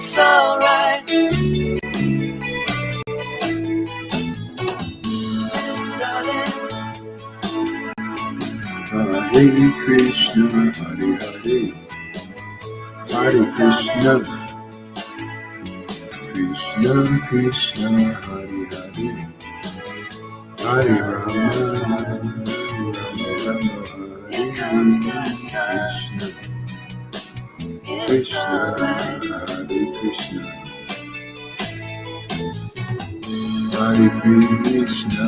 it's alright. Darling. Hare Krishna, Hare Hare, Hare Krishna, Krishna Krishna, Hare Hare, Hare Rama, Rama Rama, Hare Krishna, Krishna Hare Krishna, Hare Krishna,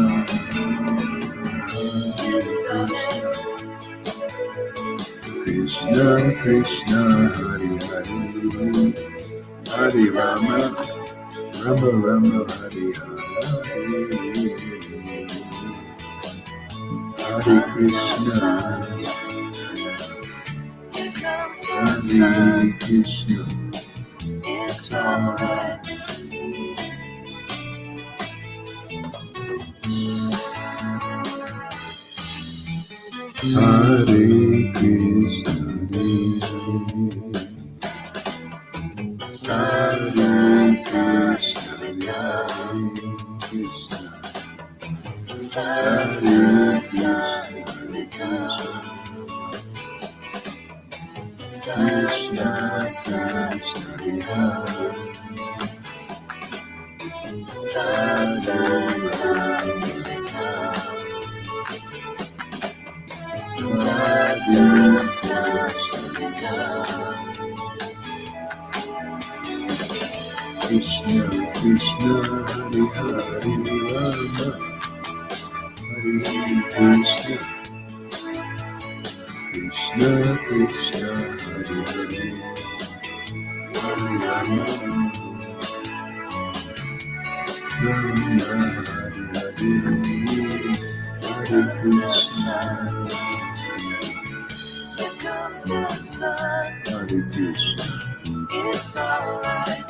Krishna Krishna, Hare Hare, Hare Rama, Rama Rama, Hare Hare, Hare Krishna, Hare Krishna, It's alright. Hare Krishna, Hare Krishna, Hare Krishna, Krishna Krishna, Krishna Krishna, Hare Hare Rama, Hare Krishna, Krishna Krishna, Hare Hare, Hare Rama, Rama Hare Hare, Hare Krishna, Here comes the sun. Hare Krishna, It's alright.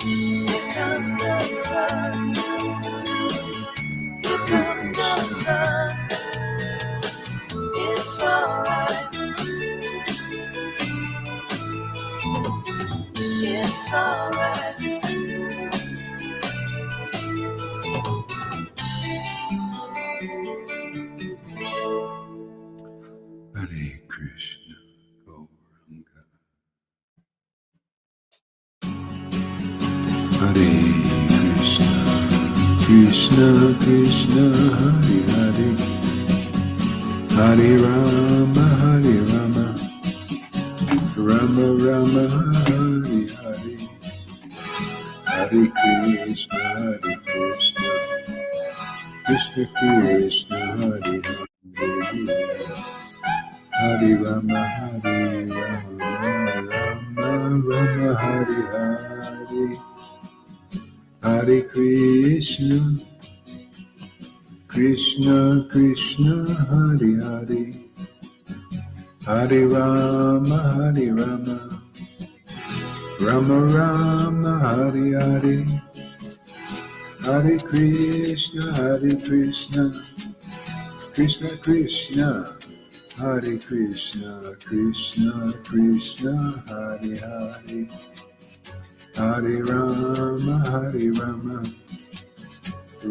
Here comes the sun. Here comes the sun. It's alright. It's alright. Hare Krishna, Gauranga. Hare Krishna, Krishna Krishna, Hare Hare, Hare Rama, Hare Rama, Rama Rama, Hare Hare, Hare Krishna, Hare Krishna, Krishna Krishna, Hare Hare, Hare Rama, Hare Rama, Rama Rama, Hare Hare, Hare Krishna, Krishna Krishna, Hare Hare, Hare Rama, Hare Rama, Rama Rama, Hare Hare, Hare Krishna, Hare Krishna, Krishna Krishna, Hare Krishna, Krishna Krishna, Hare Hare, Hare Rama, Hare Rama,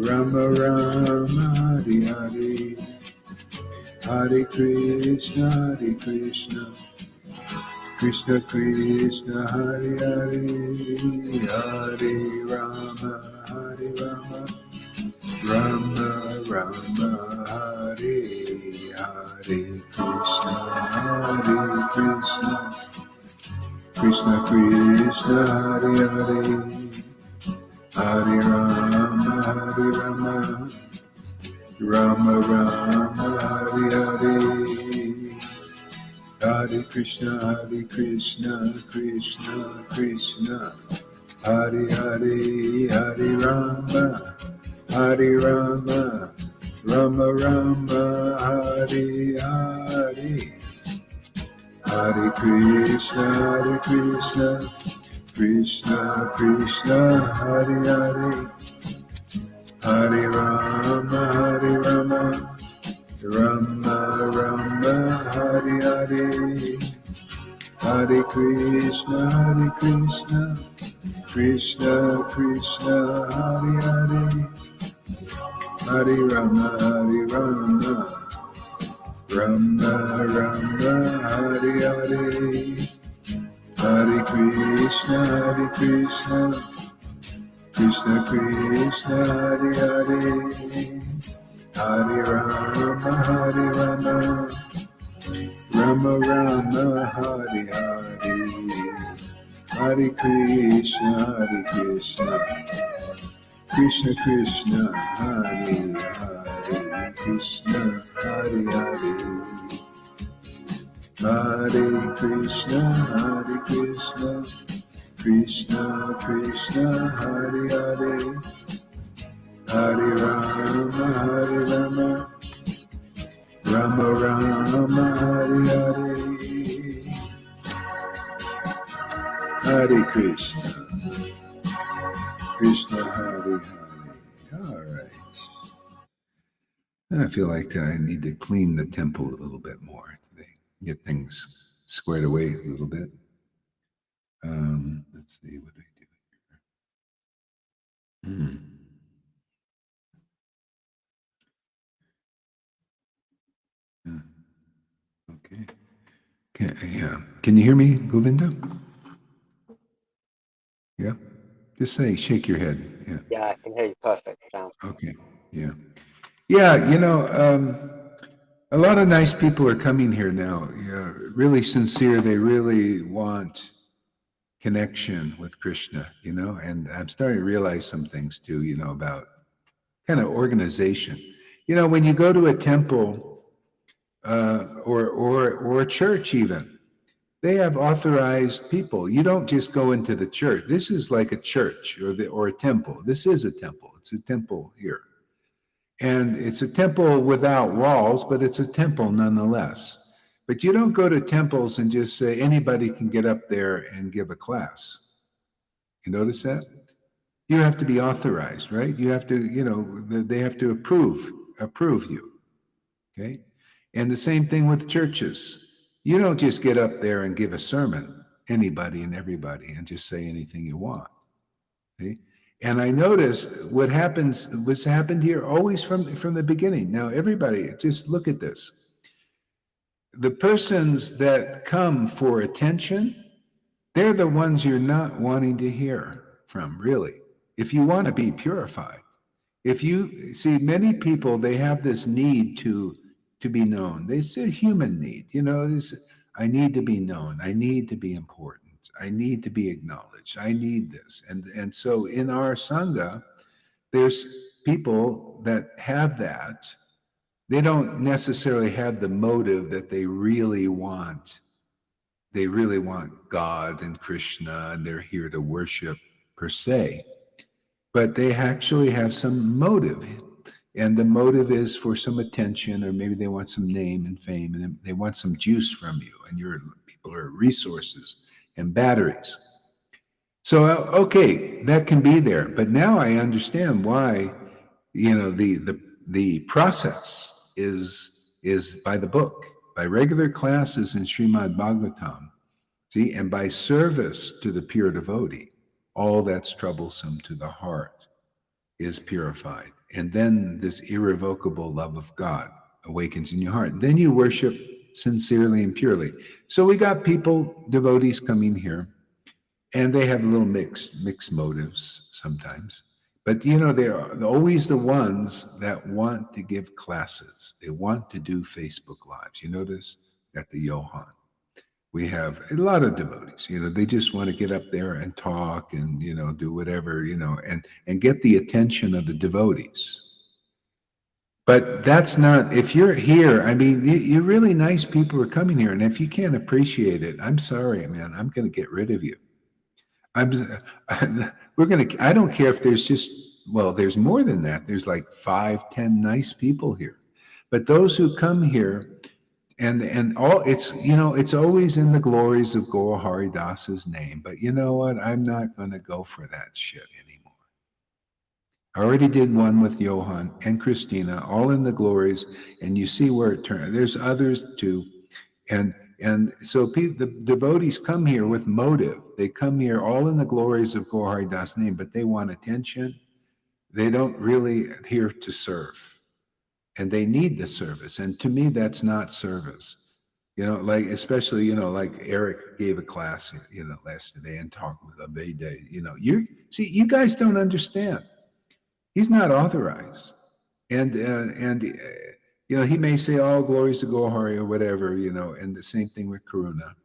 Rama Rama, Hare Hare, Hare Krishna, Krishna Krishna, Hare Hare, Hare Rama, Hare Rama, Rama Rama, Hare Hare, Krishna Krishna, Hare Hare, Hare Rama, Hare Rama, Rama Rama, Hare Hare, Hare Krishna, Krishna Krishna, Hare Hare, Hare Rama, Hare Rama, Rama Rama, Hare Hare, Hare Krishna, Krishna Krishna, Hare Hare, Hare Rama, Hare Rama, Rama Rama, Hare Hare, Hare Krishna, Hare Krishna, Krishna Krishna, Hare Hare, Hare Rama, Hare Rama, Rama Rama, Hare Hare, Hare Krishna, Hare Krishna, Krishna Krishna, Hare Hare, Hare Rama, Hare Rama, Rama Rama, Hare Hare, Hare Krishna, Hare Krishna, Krishna Krishna, Hare Hare, Krishna, Hare Hare, Hare Krishna, Hare Krishna, Krishna Krishna, Hare Hare, Hare Rama, Hare Rama, Rama Rama, Hare Hare, Hare Krishna, Krishna Hare Hare. All right. I feel like I need to clean the temple a little bit more today, get things squared away a little bit. Let's see what I do here. Okay. Can you hear me, Govinda? Yeah. Just say, shake your head. Yeah. Yeah, I can hear you perfect. Sounds Okay. Yeah. Yeah. A lot of nice people are coming here now. Yeah, really sincere. They really want connection with Krishna, and I'm starting to realize some things too, about kind of organization. When you go to a temple or a church even, they have authorized people. You don't just go into the church. This is like a church or a temple. This is a temple. It's a temple here. And it's a temple without walls, but it's a temple nonetheless. But you don't go to temples and just say anybody can get up there and give a class. You notice that? You have to be authorized, right? You have to, they have to approve you. Okay? And the same thing with churches. You don't just get up there and give a sermon, anybody and everybody, and just say anything you want. Okay? And I noticed what's happened here always from the beginning. Now, everybody, just look at this. The persons that come for attention, they're the ones you're not wanting to hear from, really, if you want to be purified. If you see, many people, they have this need to be known. It's a human need, I need to be known. I need to be important. I need to be acknowledged. I need this. And so in our Sangha, there's people that have that. They don't necessarily have the motive that they really want. They really want God and Krishna, and they're here to worship per se. But they actually have some motive. And the motive is for some attention, or maybe they want some name and fame, and they want some juice from you. And your people are resources and batteries. So, okay, that can be there. But now I understand why, the process is by the book, by regular classes in Srimad Bhagavatam, see, and by service to the pure devotee. All that's troublesome to the heart is purified. And then this irrevocable love of God awakens in your heart. Then you worship sincerely and purely. So we got devotees coming here, and they have a little mixed motives sometimes. But they're always the ones that want to give classes. They want to do Facebook Lives. You notice at the Johan, we have a lot of devotees. They just want to get up there and talk and do whatever, and get the attention of the devotees. But that's not, if you're here, I mean, you're really nice people are coming here. And if you can't appreciate it, I'm sorry, man, I'm going to get rid of you. I don't care if there's there's more than that. There's like 5, 10 nice people here. But those who come here and all, it's always in the glories of Gaura Hari Das's name. But you know what? I'm not going to go for that shit anymore. I already did one with Johan and Christina, all in the glories, and you see where it turned. There's others too, and And so the devotees come here with motive. They come here all in the glories of Gaur Hari Das' name, but they want attention. They don't really here to serve. And they need the service. And to me, that's not service. Like, especially, like Eric gave a class, yesterday and talked with a Vaidhi. You guys don't understand. He's not authorized. And he may say, all glories to Gaur Hari or whatever, and the same thing with Karuna.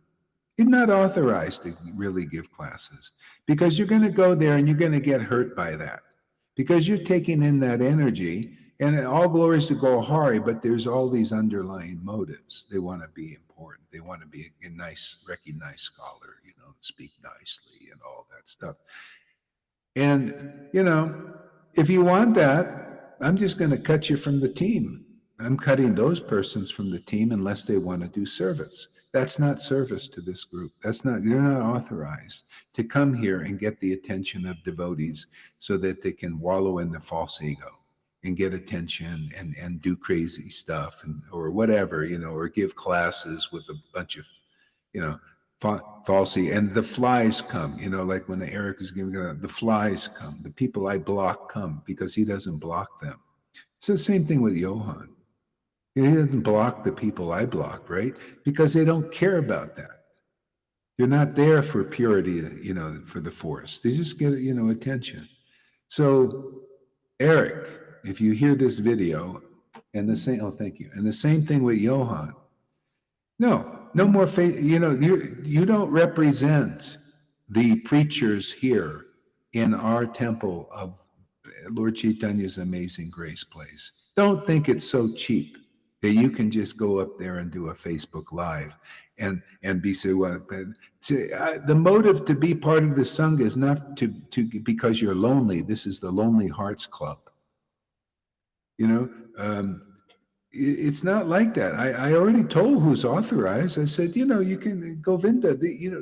He's not authorized to really give classes because you're going to go there and you're going to get hurt by that because you're taking in that energy. And all glories to Gaur Hari, but there's all these underlying motives. They want to be important. They want to be a nice, recognized scholar, speak nicely and all that stuff. And, if you want that, I'm just going to cut you from the team. I'm cutting those persons from the team unless they want to do service. That's not service to this group. They're not authorized to come here and get the attention of devotees so that they can wallow in the false ego and get attention and do crazy stuff or whatever, or give classes with a bunch of, falsy. And the flies come, like when Eric is giving the flies come, the people I block come because he doesn't block them. It's the same thing with Johann. He doesn't block the people I block, right? Because they don't care about that. They're not there for purity, for the force. They just get, attention. So Eric, if you hear this video, thank you. And the same thing with Johann. No more faith. You don't represent the preachers here in our temple of Lord Chaitanya's Amazing Grace place. Don't think it's so cheap that you can just go up there and do a Facebook Live and be say, well, the motive to be part of the Sangha is not to because you're lonely. This is the Lonely Hearts Club. It's not like that. I already told who's authorized. I said, you can, Govinda,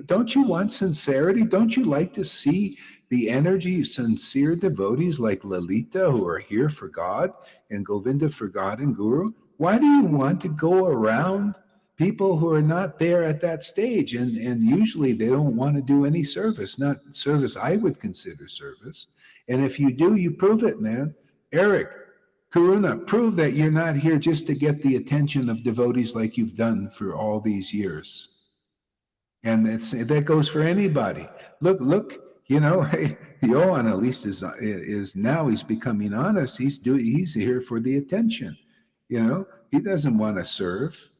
don't you want sincerity? Don't you like to see the energy of sincere devotees like Lalita who are here for God and Govinda for God and Guru? Why do you want to go around people who are not there at that stage? And usually they don't want to do any service, not service I would consider service. And if you do, you prove it, man. Eric, Karuna, prove that you're not here just to get the attention of devotees like you've done for all these years. And that goes for anybody. Look, Johan at least is now he's becoming honest. He's here for the attention. He doesn't want to serve.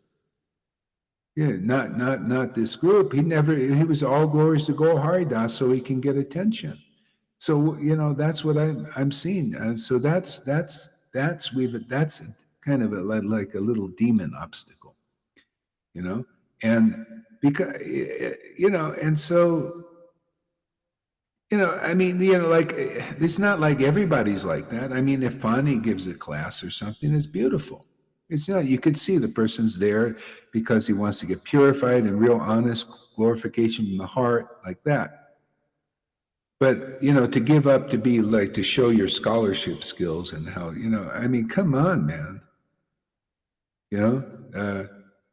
Yeah, not this group. He was all glories to Gaur Hari Das so he can get attention. So that's what I'm seeing. So that's kind of like a little demon obstacle, and because and so like it's not like everybody's like that. I mean, if Pani gives a class or something, it's beautiful. It's not. You could see the person's there because he wants to get purified and real honest glorification from the heart, like that. But, to give up to be like, to show your scholarship skills and how, come on, man.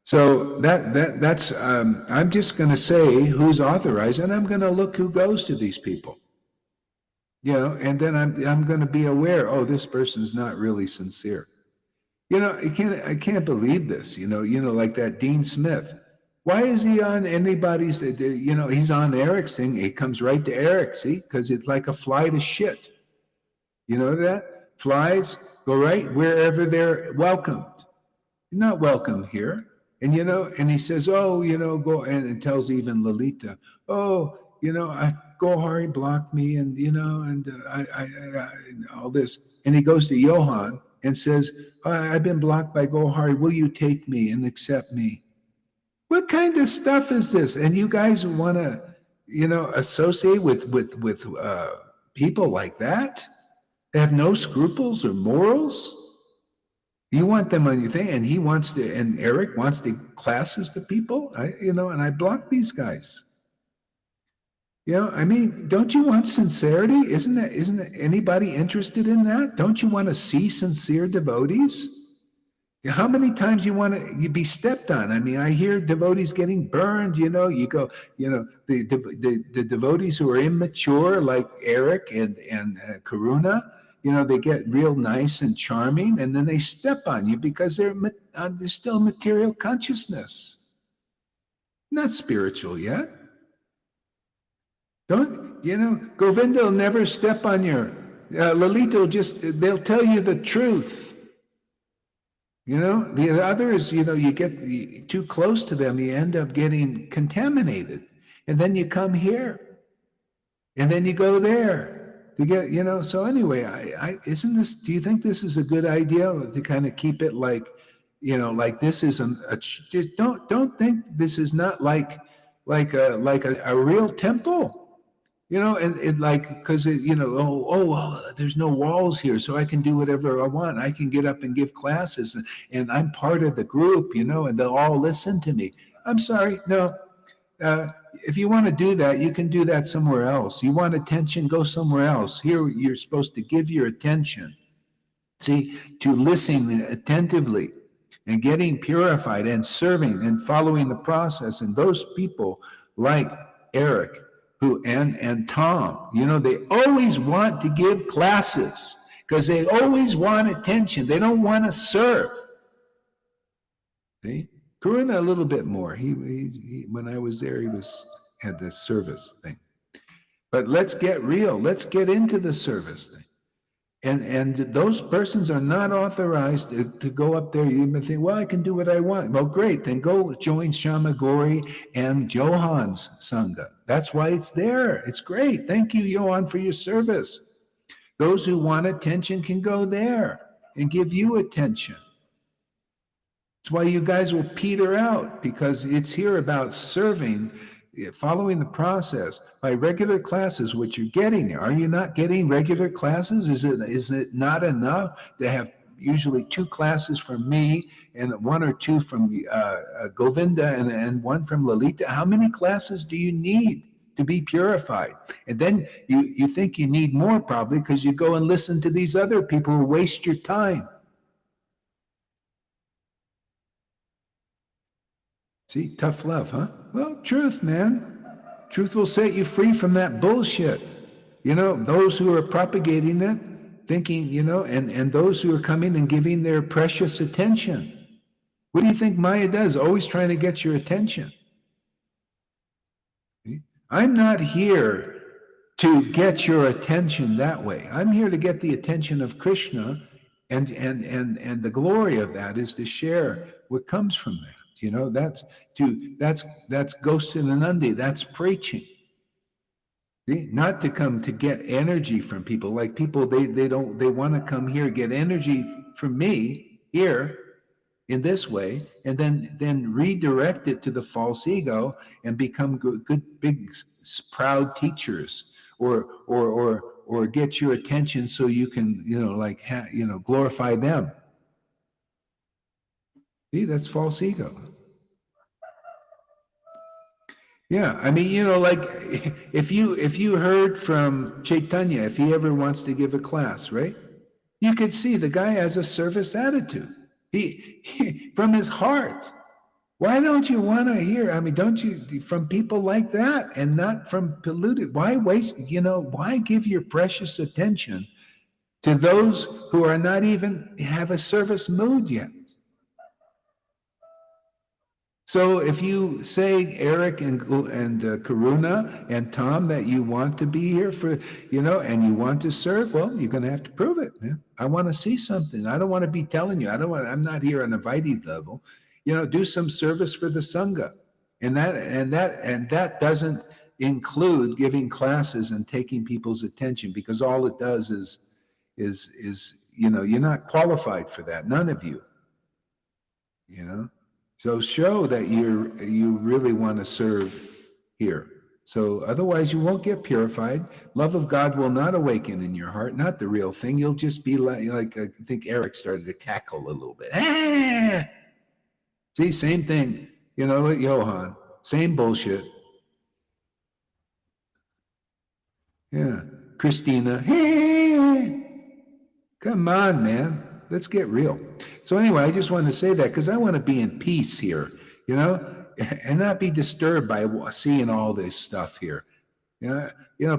So that's, I'm just going to say who's authorized and I'm going to look who goes to these people. And then I'm going to be aware, this person's not really sincere. I can't believe this, like that Dean Smith. Why is he on anybody's, he's on Eric's thing. It comes right to Eric, see? Because it's like a fly to shit. You know that? Flies go right wherever they're welcomed. You're not welcome here. And, and he says, go, and tells even Lalita, Gaur Hari blocked me and, and I all this. And he goes to Johann and says, I've been blocked by Gaur Hari. Will you take me and accept me? What kind of stuff is this? And you guys want to, associate with people like that? They have no scruples or morals? You want them on your thing, and Eric wants to classes to people, and I block these guys. Don't you want sincerity? Isn't anybody interested in that? Don't you want to see sincere devotees? How many times you be stepped on? I mean, I hear devotees getting burned. You go, the devotees who are immature, like Eric and Karuna, they get real nice and charming, and then they step on you because they're still material consciousness, not spiritual yet. Govinda will never step on your Lalita. They'll tell you the truth. The others, you get too close to them, you end up getting contaminated. And then you come here. And then you go there. To get, so anyway, do you think this is a good idea to kind of keep it like, like this isn't don't think this is not like a real temple. And like, because there's no walls here, so I can do whatever I want. I can get up and give classes, and I'm part of the group, and they'll all listen to me. I'm sorry, no. If you want to do that, you can do that somewhere else. You want attention, go somewhere else. Here, you're supposed to give your attention, to listening attentively and getting purified and serving and following the process. And those people like Eric, and Tom, they always want to give classes because they always want attention. They don't want to serve. See, Karuna a little bit more. He when I was there, had this service thing. But let's get real. Let's get into the service thing. And those persons are not authorized to go up there. You may think, well, I can do what I want. Well, great. Then go join Shamagori and Johan's Sangha. That's why it's there. It's great. Thank you, Johan, for your service. Those who want attention can go there and give you attention. That's why you guys will peter out, because it's here about serving, following the process by regular classes, which you're getting. Are you not getting regular classes? Is it not enough to have usually 2 classes from me and 1 or 2 from Govinda and 1 from Lalita? How many classes do you need to be purified? And then you think you need more, probably, because you go and listen to these other people who waste your time. See, tough love, huh? Well, truth, man. Truth will set you free from that bullshit. Those who are propagating it, thinking, and those who are coming and giving their precious attention. What do you think Maya does? Always trying to get your attention. See? I'm not here to get your attention that way. I'm here to get the attention of Krishna, and the glory of that is to share what comes from that. That's Gostinanandi, that's preaching. See? Not to come to get energy from people. Like people, they want to come here, get energy from me here in this way, and then redirect it to the false ego and become good big proud teachers, or get your attention so you can glorify them. See, that's false ego. Yeah, I mean, like if you heard from Chaitanya, if he ever wants to give a class, right? You could see the guy has a service attitude. He from his heart. Why don't you want to hear? I mean, don't you from people like that and not from polluted? Why waste? Why give your precious attention to those who are not even have a service mood yet? So if you say, Eric and Karuna and Tom, that you want to be here for, and you want to serve, well, you're going to have to prove it, man. I want to see something. I don't want to be telling you. I'm not here on a Vaidhi level. Do some service for the Sangha. And that doesn't include giving classes and taking people's attention, because all it does is you're not qualified for that. None of you, So show that you really want to serve here. So otherwise you won't get purified. Love of God will not awaken in your heart, not the real thing. You'll just be like I think Eric started to cackle a little bit. Ah! See, same thing, Johan, same bullshit. Yeah, Christina, hey, come on, man. Let's get real. So anyway, I just wanted to say that because I want to be in peace here, and not be disturbed by seeing all this stuff here.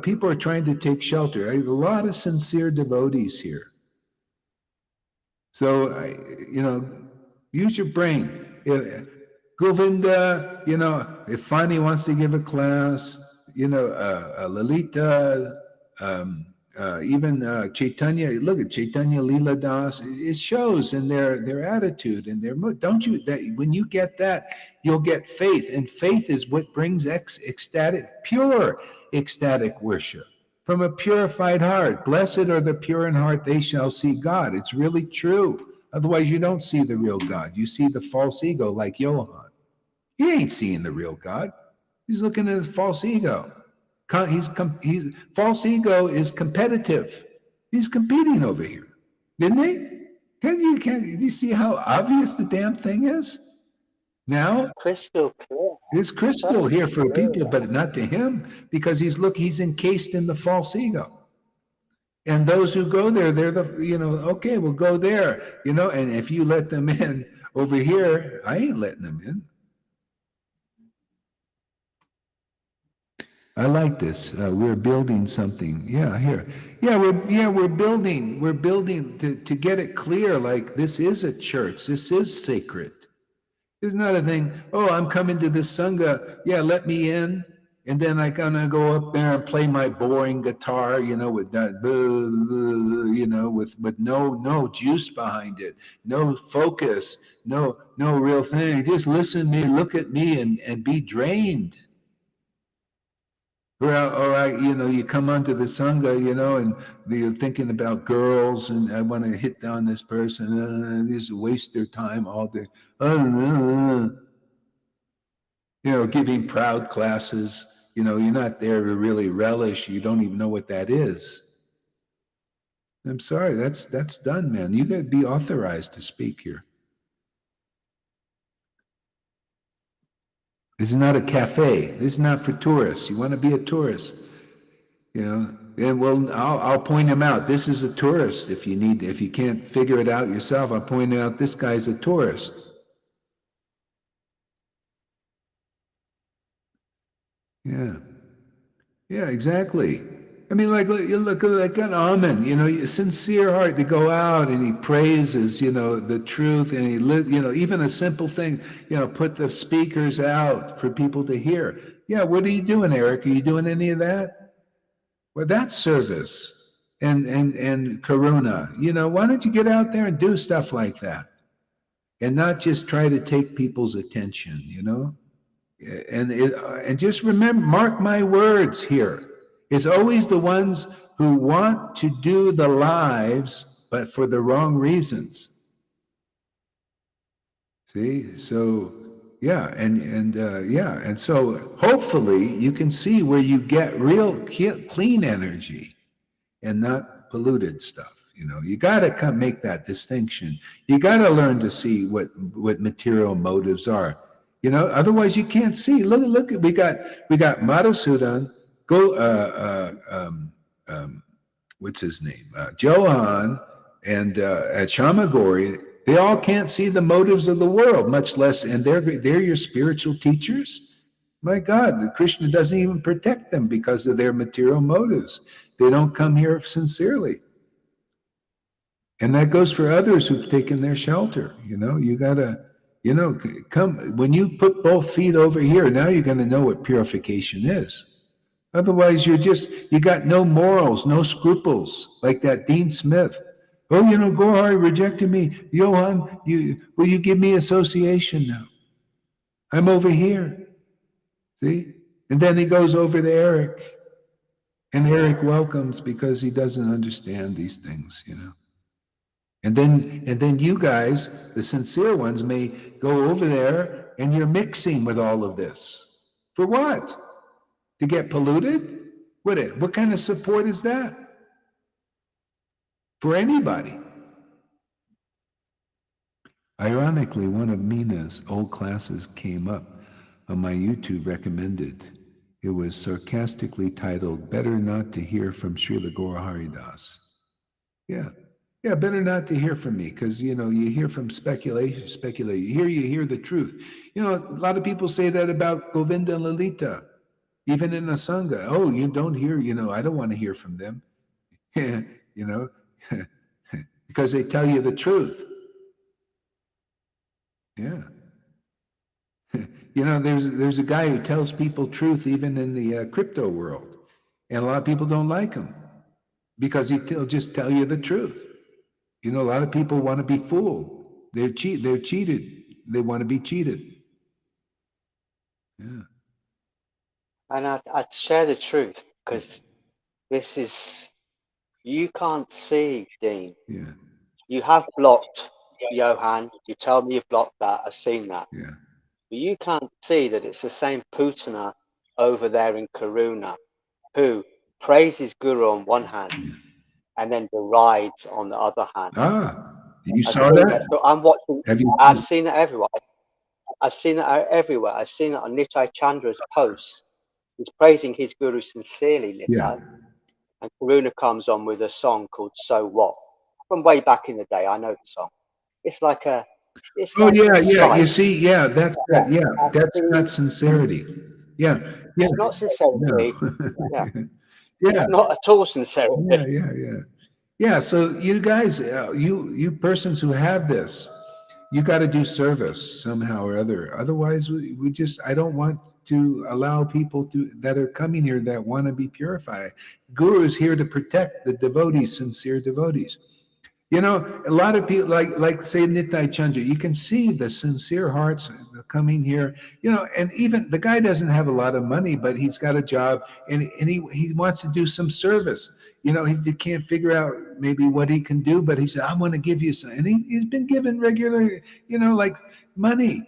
People are trying to take shelter. A lot of sincere devotees here. So, use your brain. Govinda, if Fani wants to give a class, Lalita, even Chaitanya, look at Chaitanya Leela Das, it shows in their attitude and their mood. Don't you, that when you get that, you'll get faith. And faith is what brings pure ecstatic worship from a purified heart. Blessed are the pure in heart, they shall see God. It's really true. Otherwise, you don't see the real God. You see the false ego like Johann. He ain't seeing the real God. He's looking at the false ego. False ego is competitive. He's competing over here, didn't he? Can you see how obvious the damn thing is? Now, Crystal clear. it's crystal here for people, but not to him, because he's encased in the false ego. And those who go there, they're okay, we'll go there, and if you let them in over here, I ain't letting them in. I like this. We're building something. Yeah, here. Yeah, we're building. We're building to get it clear. Like, this is a church. This is sacred. It's not a thing. Oh, I'm coming to this sangha. Yeah, let me in, and then I'm gonna go up there and play my boring guitar. With that, with no juice behind it, no focus, no real thing. Just listen to me, look at me, and be drained. Or you come onto the sangha, and you're thinking about girls, and I want to hit down this person, just waste their time all day. Giving proud classes, you're not there to really relish. You don't even know what that is. I'm sorry, that's done, man. You got to be authorized to speak here. This is not a cafe. This is not for tourists. You want to be a tourist, and I'll point him out. This is a tourist. If you can't figure it out yourself, I'll point out this guy's a tourist. Yeah, exactly. I mean, you look like an almond, a sincere heart to go out and he praises, the truth, and he even a simple thing, put the speakers out for people to hear. Yeah, what are you doing, Eric? Are you doing any of that? Well, that's service and karuna. Why don't you get out there and do stuff like that and not just try to take people's attention, And just remember, mark my words here. It's always the ones who want to do the lives, but for the wrong reasons. See? So, yeah, and so hopefully you can see where you get real clean energy and not polluted stuff. You got to make that distinction. You got to learn to see what material motives are. Otherwise you can't see. Look, we got Madhusudan. What's his name? Johan and at Shamagori, they all can't see the motives of the world, much less, and they're your spiritual teachers. My God, the Krishna doesn't even protect them because of their material motives. They don't come here sincerely. And that goes for others who've taken their shelter. You gotta, come, when you put both feet over here, now you're gonna know what purification is. Otherwise, you got no morals, no scruples, like that Dean Smith. Oh, Gorhari rejected me. Johan, will you give me association now? I'm over here. See? And then he goes over to Eric. And Eric welcomes because he doesn't understand these things, And then you guys, the sincere ones, may go over there and you're mixing with all of this. For what? To get polluted? What kind of support is that? For anybody. Ironically, one of Mina's old classes came up on my YouTube recommended. It was sarcastically titled, Better Not to Hear from Srila Gaura Haridas. Yeah. Yeah, better not to hear from me because you hear from speculate. You hear the truth. A lot of people say that about Govinda and Lalita, even in a sangha. Oh, you don't hear. I don't want to hear from them. you know, because they tell you the truth. Yeah. There's a guy who tells people truth even in the crypto world, and a lot of people don't like him because he'll just tell you the truth. A lot of people want to be fooled. They're cheated. They want to be cheated. Yeah. And I'd share the truth because this is, you can't see, Dean. Yeah. You have blocked Johan. You tell me you've blocked that. I've seen that. Yeah. But you can't see that it's the same Putana over there in Karuna who praises Guru on one hand and then derides on the other hand. You I've saw seen that? So I'm watching. Have you? I've seen it everywhere. I've seen it everywhere. I've seen it on Nitai Chandra's posts. He's praising his Guru sincerely, Yeah. Nitai. And Karuna comes on with a song called "So What" from way back in the day. I know the song. It's like a. It's Oh like a yeah, yeah. You slight. see, yeah, that's Yeah. that's not sincerity. Yeah, yeah. It's not No. sincerity. Yeah. Yeah, It's not at all sincerity. yeah. Yeah. So you guys, you persons who have this, you got to do service somehow or other. Otherwise, we just I don't want to allow people that are coming here that want to be purified. Guru is here to protect the devotees, sincere devotees. A lot of people like say Nitai Chandra, you can see the sincere hearts coming here, and even the guy doesn't have a lot of money, but he's got a job and he wants to do some service. He can't figure out maybe what he can do, but he said, I want to give you some. And he's been given regular, like money,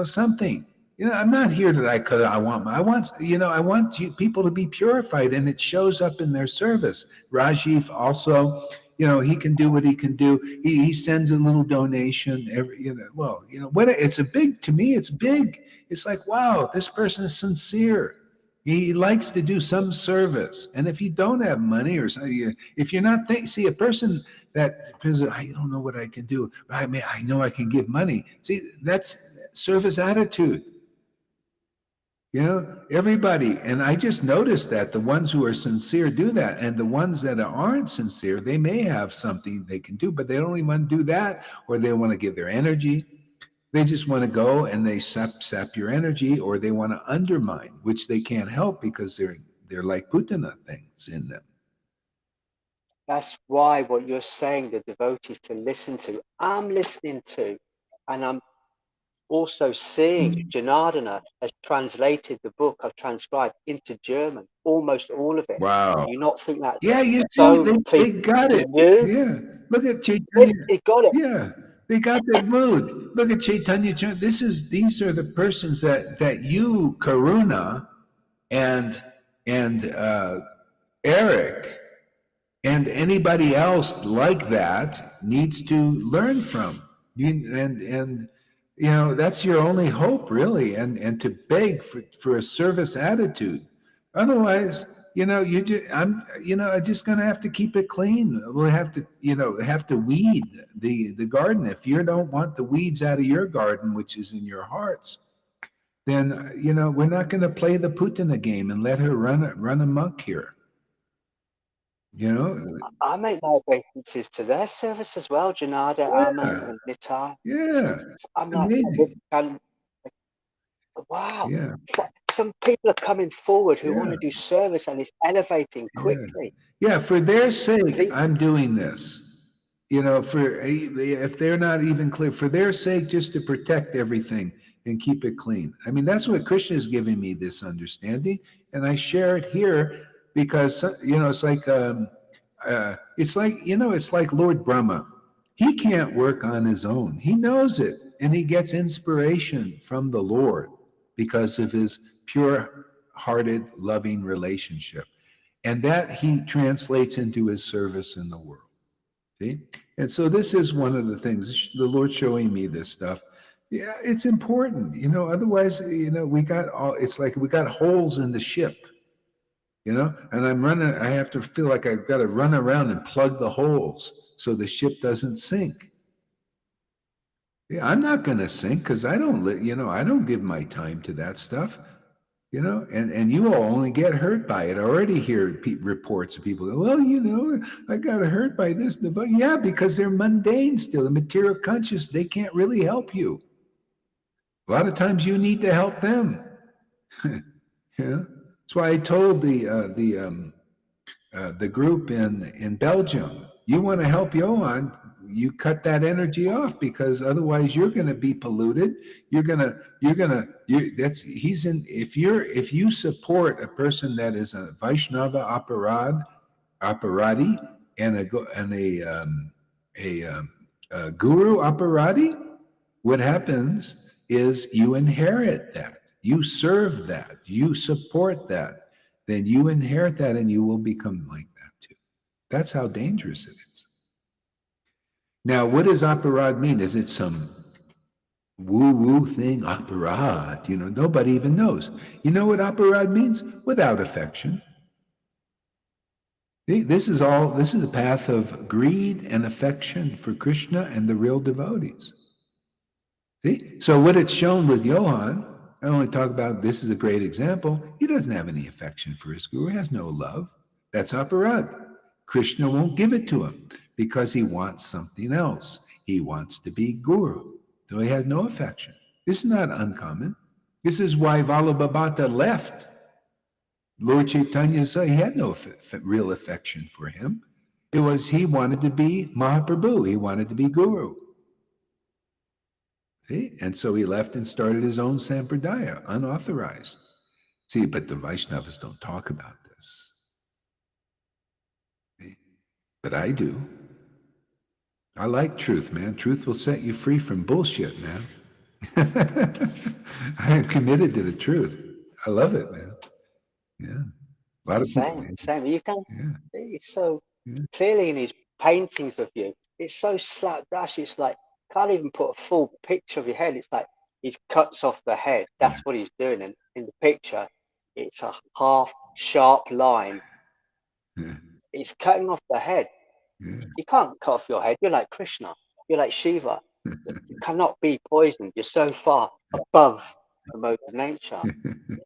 something. I'm not here because I want people to be purified, and it shows up in their service. Rajiv also, he can do what he can do. He sends a little donation every, what it's a big, to me, it's big. It's like, wow, this person is sincere. He likes to do some service. And if you don't have money or something, if you're not see a person that says, I don't know what I can do, but I know I can give money. See, that's service attitude. Everybody, and I just noticed that the ones who are sincere do that, and the ones that aren't sincere, they may have something they can do, but they don't even want to do that, or they want to give their energy. They just want to go and they sap your energy, or they want to undermine, which they can't help because they're like Putana things in them. That's why what you're saying, the devotees to listen to, I'm listening to, and I'm also seeing Janardana has translated the book I've transcribed into German, almost all of it. Wow. Do you not think that's Yeah, you so see, they got it. you? Yeah. Look at Chaitanya. They got it. Yeah. They got that mood. Look at Chaitanya. These are the persons that you, Karuna, and Eric, and anybody else like that needs to learn from. And that's your only hope, really, and to beg for a service attitude. Otherwise, I'm just going to have to keep it clean. We'll have to weed the garden. If you don't want the weeds out of your garden, which is in your hearts, then we're not going to play the Putana game and let her run amok here. I make my obeisances to their service as well, Janada, Aman, and Nitai. Yeah. I'm like, wow. Yeah. Some people are coming forward who want to do service, and it's elevating quickly. Yeah, for their sake, I'm doing this. If they're not even clear, for their sake, just to protect everything and keep it clean. I mean, that's what Krishna is giving me, this understanding, and I share it here because it's like Lord Brahma. He can't work on his own. He knows it, and he gets inspiration from the Lord because of his pure-hearted, loving relationship. And that he translates into his service in the world. See? And so this is one of the things, the Lord showing me this stuff. Yeah, it's important, otherwise, it's like we got holes in the ship. you know, and I'm running, I have to feel like I've got to run around and plug the holes so the ship doesn't sink. Yeah, I'm not going to sink because I don't, I don't give my time to that stuff, and you all only get hurt by it. I already hear reports of people, well, I got hurt by this. Yeah, because they're mundane still. The material conscious, they can't really help you. A lot of times you need to help them. Yeah, that's why I told the group in Belgium, you want to help Johan, you cut that energy off because otherwise you're going to be polluted. If you support a person that is a Vaishnava operati and a guru operati, what happens is you inherit that, you serve that, you support that, then you inherit that and you will become like that too. That's how dangerous it is. Now, what does aparad mean? Is it some woo-woo thing? Aparad, nobody even knows. You know what aparad means? Without affection. This is a path of greed and affection for Krishna and the real devotees. See? So what it's shown with Johan, I only talk about, this is a great example. He doesn't have any affection for his guru. He has no love. That's aparad. Krishna won't give it to him because he wants something else. He wants to be guru. So he has no affection. This is not uncommon. This is why Vallabhabhata left Lord Chaitanya. So he had no real affection for him. It was he wanted to be Mahaprabhu. He wanted to be guru. See? And so he left and started his own sampradaya, unauthorized. See, but the Vaishnavas don't talk about this. See? But I do. I like truth, man. Truth will set you free from bullshit, man. I am committed to the truth. I love it, man. Yeah. A lot of people. Same. You can. Yeah. It's so clearly in his paintings of you. It's so slapdash. It's like can't even put a full picture of your head. It's like he cuts off the head. That's what he's doing. And in the picture, it's a half sharp line. Yeah. It's cutting off the head. Yeah. You can't cut off your head. You're like Krishna. You're like Shiva. You cannot be poisoned. You're so far above the mode of nature.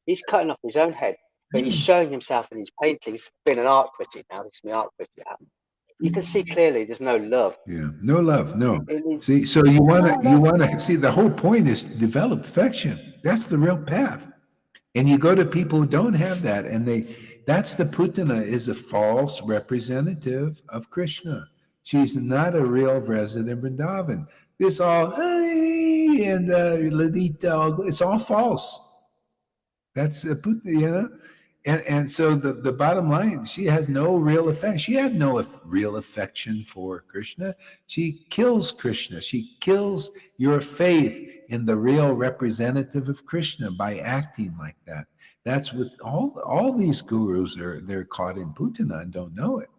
He's cutting off his own head, but he's showing himself in his paintings. Being an art critic now, this is my art critic. You can see clearly there's no love. Yeah, no love, no. Is, See, so you want to see, the whole point is to develop affection. That's the real path. And you go to people who don't have that, and that's the Putana is a false representative of Krishna. She's not a real resident of Vrindavan. This all, hey, and Lalita, it's all false. That's a Putana, And so the bottom line, she has no real affection. She had no real affection for Krishna. She kills Krishna. She kills your faith in the real representative of Krishna by acting like that. That's what all these gurus they're caught in Putana and don't know it.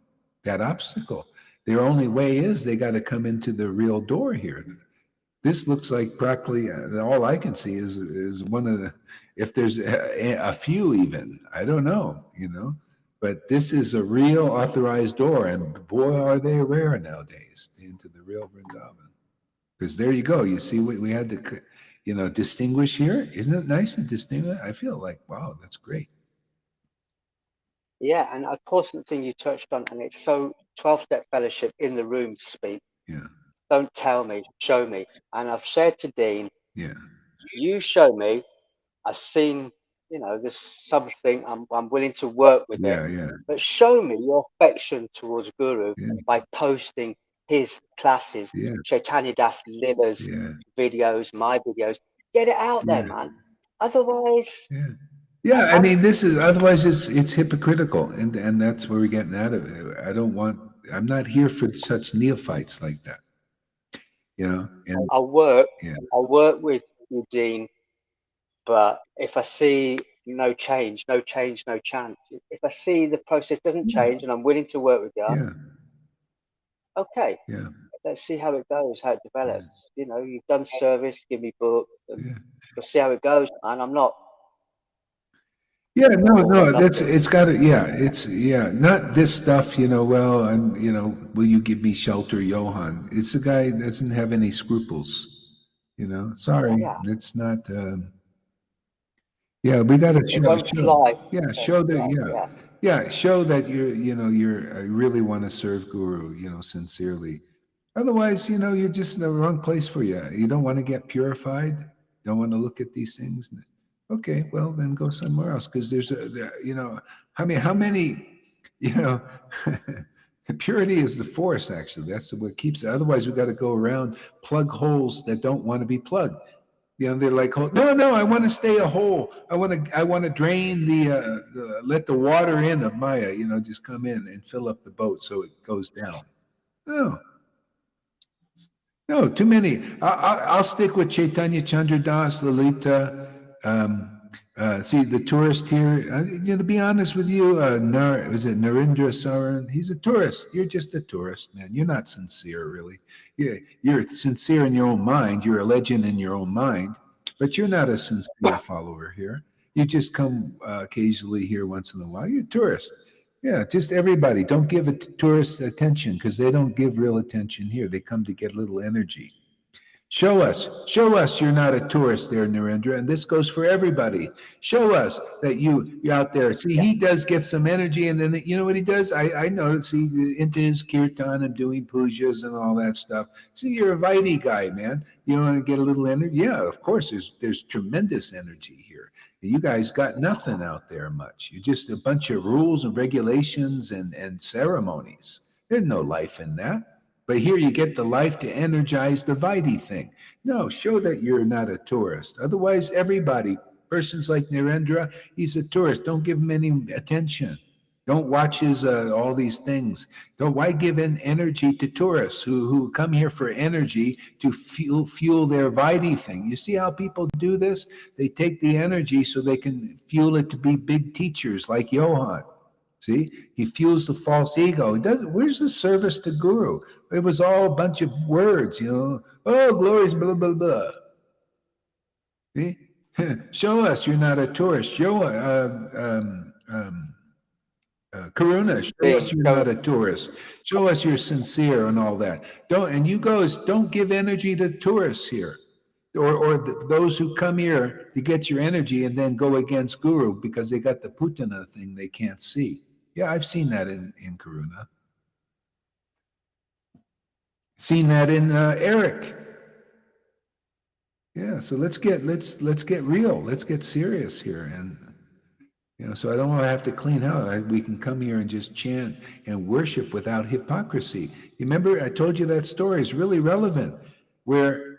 That obstacle. Their only way is they got to come into the real door here. This looks like practically all I can see is one of the, if there's a few even, I don't know, but this is a real authorized door, and boy, are they rare nowadays into the real Vrindavan. Because there you go, you see what we had to, distinguish here. Isn't it nice to distinguish? I feel like, wow, that's great. Yeah, and of course the thing you touched on, and it's so 12-step fellowship in the room speak. Yeah. Don't tell me, show me. And I've said to Dean, yeah, you show me, I've seen, there's something, I'm willing to work with it. yeah, But show me your affection towards Guru yeah, by posting his classes, yeah, Chaitanya Das Lila's yeah, videos, my videos. Get it out there, yeah. man. Otherwise, Yeah, I mean, this is otherwise it's hypocritical, and that's where we're getting out of it. I'm not here for such neophytes like that, And I'll work yeah, with you, Dean. But if I see no change, no chance. If I see the process doesn't change and I'm willing to work with you, yeah, okay, yeah, let's see how it goes, how it develops. You've done service, give me books, and yeah. we'll see how it goes. And I'm not Yeah, no, or no, nothing? it's got to, yeah, it's, yeah, not this stuff, well, will you give me shelter, Johann? It's a guy that doesn't have any scruples, sorry, Yeah, it's not, yeah, we got to it show, won't fly. show that, Yeah, show that you're, really want to serve Guru, sincerely. Otherwise, you're just in the wrong place for you. You don't want to get purified. Don't want to look at these things. Okay, well then go somewhere else because I mean, how many, you know, purity is the force. Actually, that's what keeps it. Otherwise, we got to go around plug holes that don't want to be plugged. They're like, oh, no, no, I want to stay a hole. I want to drain let the water in of Maya. Just come in and fill up the boat so it goes down. No, no, too many. I'll stick with Chaitanya Chandra Das, Lalita. See, the tourist here, to be honest with you, is it Narendra Saran? He's a tourist. You're just a tourist, man. You're not sincere, really. You're sincere in your own mind. You're a legend in your own mind, but you're not a sincere follower here. You just come occasionally here once in a while. You're a tourist. Yeah, just everybody. Don't give it tourists attention because they don't give real attention here. They come to get a little energy. Show us you're not a tourist there, Narendra. And this goes for everybody. Show us that you're out there. See, he does get some energy. And then, you know what he does? I notice into his kirtan and doing pujas and all that stuff. See, you're a Vaidhi guy, man. You want to get a little energy? Yeah, of course. There's tremendous energy here. You guys got nothing out there much. You're just a bunch of rules and regulations and ceremonies. There's no life in that. But here you get the life to energize the Vaidhi thing. No, show that you're not a tourist. Otherwise, everybody, persons like Narendra, he's a tourist. Don't give him any attention. Don't watch his all these things. Why give in energy to tourists who come here for energy to fuel their Vaidhi thing? You see how people do this? They take the energy so they can fuel it to be big teachers like Johann. See, he fuels the false ego. Where's the service to Guru? It was all a bunch of words, Oh, glories, blah, blah, blah. See? Show us you're not a tourist. Show Karuna, show us you're not a tourist. Show us you're sincere and all that. Don't give energy to tourists here. Or those who come here to get your energy and then go against Guru because they got the Putana thing they can't see. Yeah, I've seen that in Karuna. Seen that in Eric. Yeah, so let's get real. Let's get serious here, and so I don't want to have to clean house. We can come here and just chant and worship without hypocrisy. You remember I told you that story is really relevant, where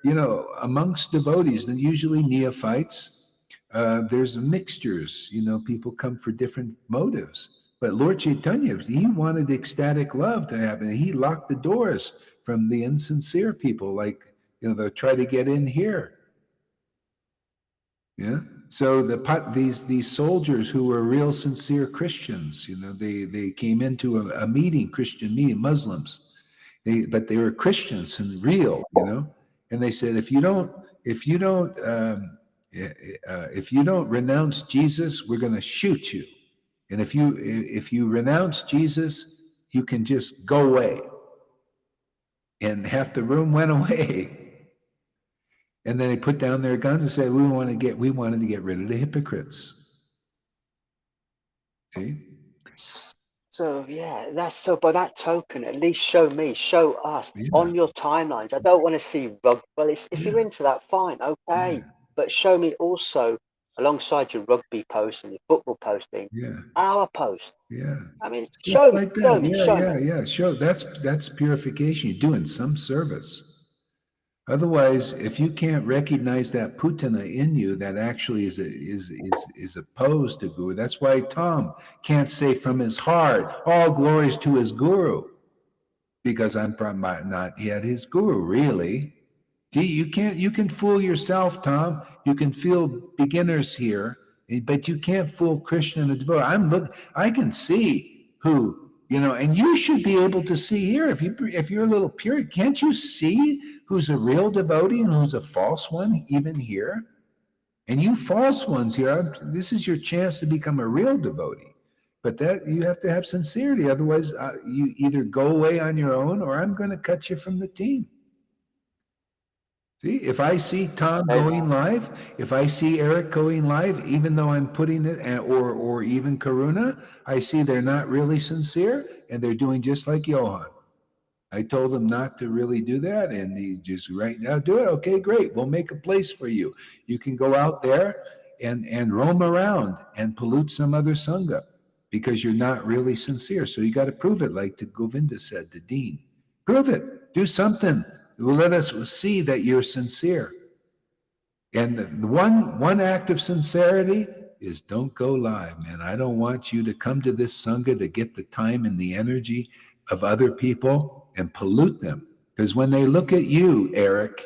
amongst devotees, and usually neophytes, there's mixtures. People come for different motives. But Lord Chaitanya, he wanted ecstatic love to happen. He locked the doors from the insincere people, like, they'll try to get in here. Yeah. So these soldiers who were real sincere Christians, they came into a meeting, Christian meeting, Muslims, but they were Christians and real, and they said, if you don't renounce Jesus, we're going to shoot you. And if you renounce Jesus, you can just go away. And half the room went away. And then they put down their guns and said, we wanted to get rid of the hypocrites. See? So by that token, at least show us on your timelines. I don't want to see if you're into that, fine, okay. Yeah. But show me also alongside your rugby post and your football posting, our post. Yeah. I mean, show me. Show that's purification. You're doing some service. Otherwise, if you can't recognize that Putana in you, that actually is opposed to Guru. That's why Tom can't say from his heart, all glories to his Guru, because I'm not yet his Guru, really. Gee, you can fool yourself, Tom. You can fool beginners here, but you can't fool Krishna and the devotee. I can see who, and you should be able to see here. If you're a little pure, can't you see who's a real devotee and who's a false one, even here? And you false ones here, this is your chance to become a real devotee. But that you have to have sincerity. Otherwise, you either go away on your own or I'm going to cut you from the team. See, if I see Tom going live, if I see Eric going live, even though I'm putting it, or even Karuna, I see they're not really sincere and they're doing just like Johan. I told them not to really do that, and he just right now do it. Okay, great. We'll make a place for you. You can go out there and roam around and pollute some other sangha because you're not really sincere. So you got to prove it, like the Govinda said, the dean. Prove it. Do something. It will let us see that you're sincere. And the one act of sincerity is don't go live, man. I don't want you to come to this sangha to get the time and the energy of other people and pollute them. Because when they look at you, Eric,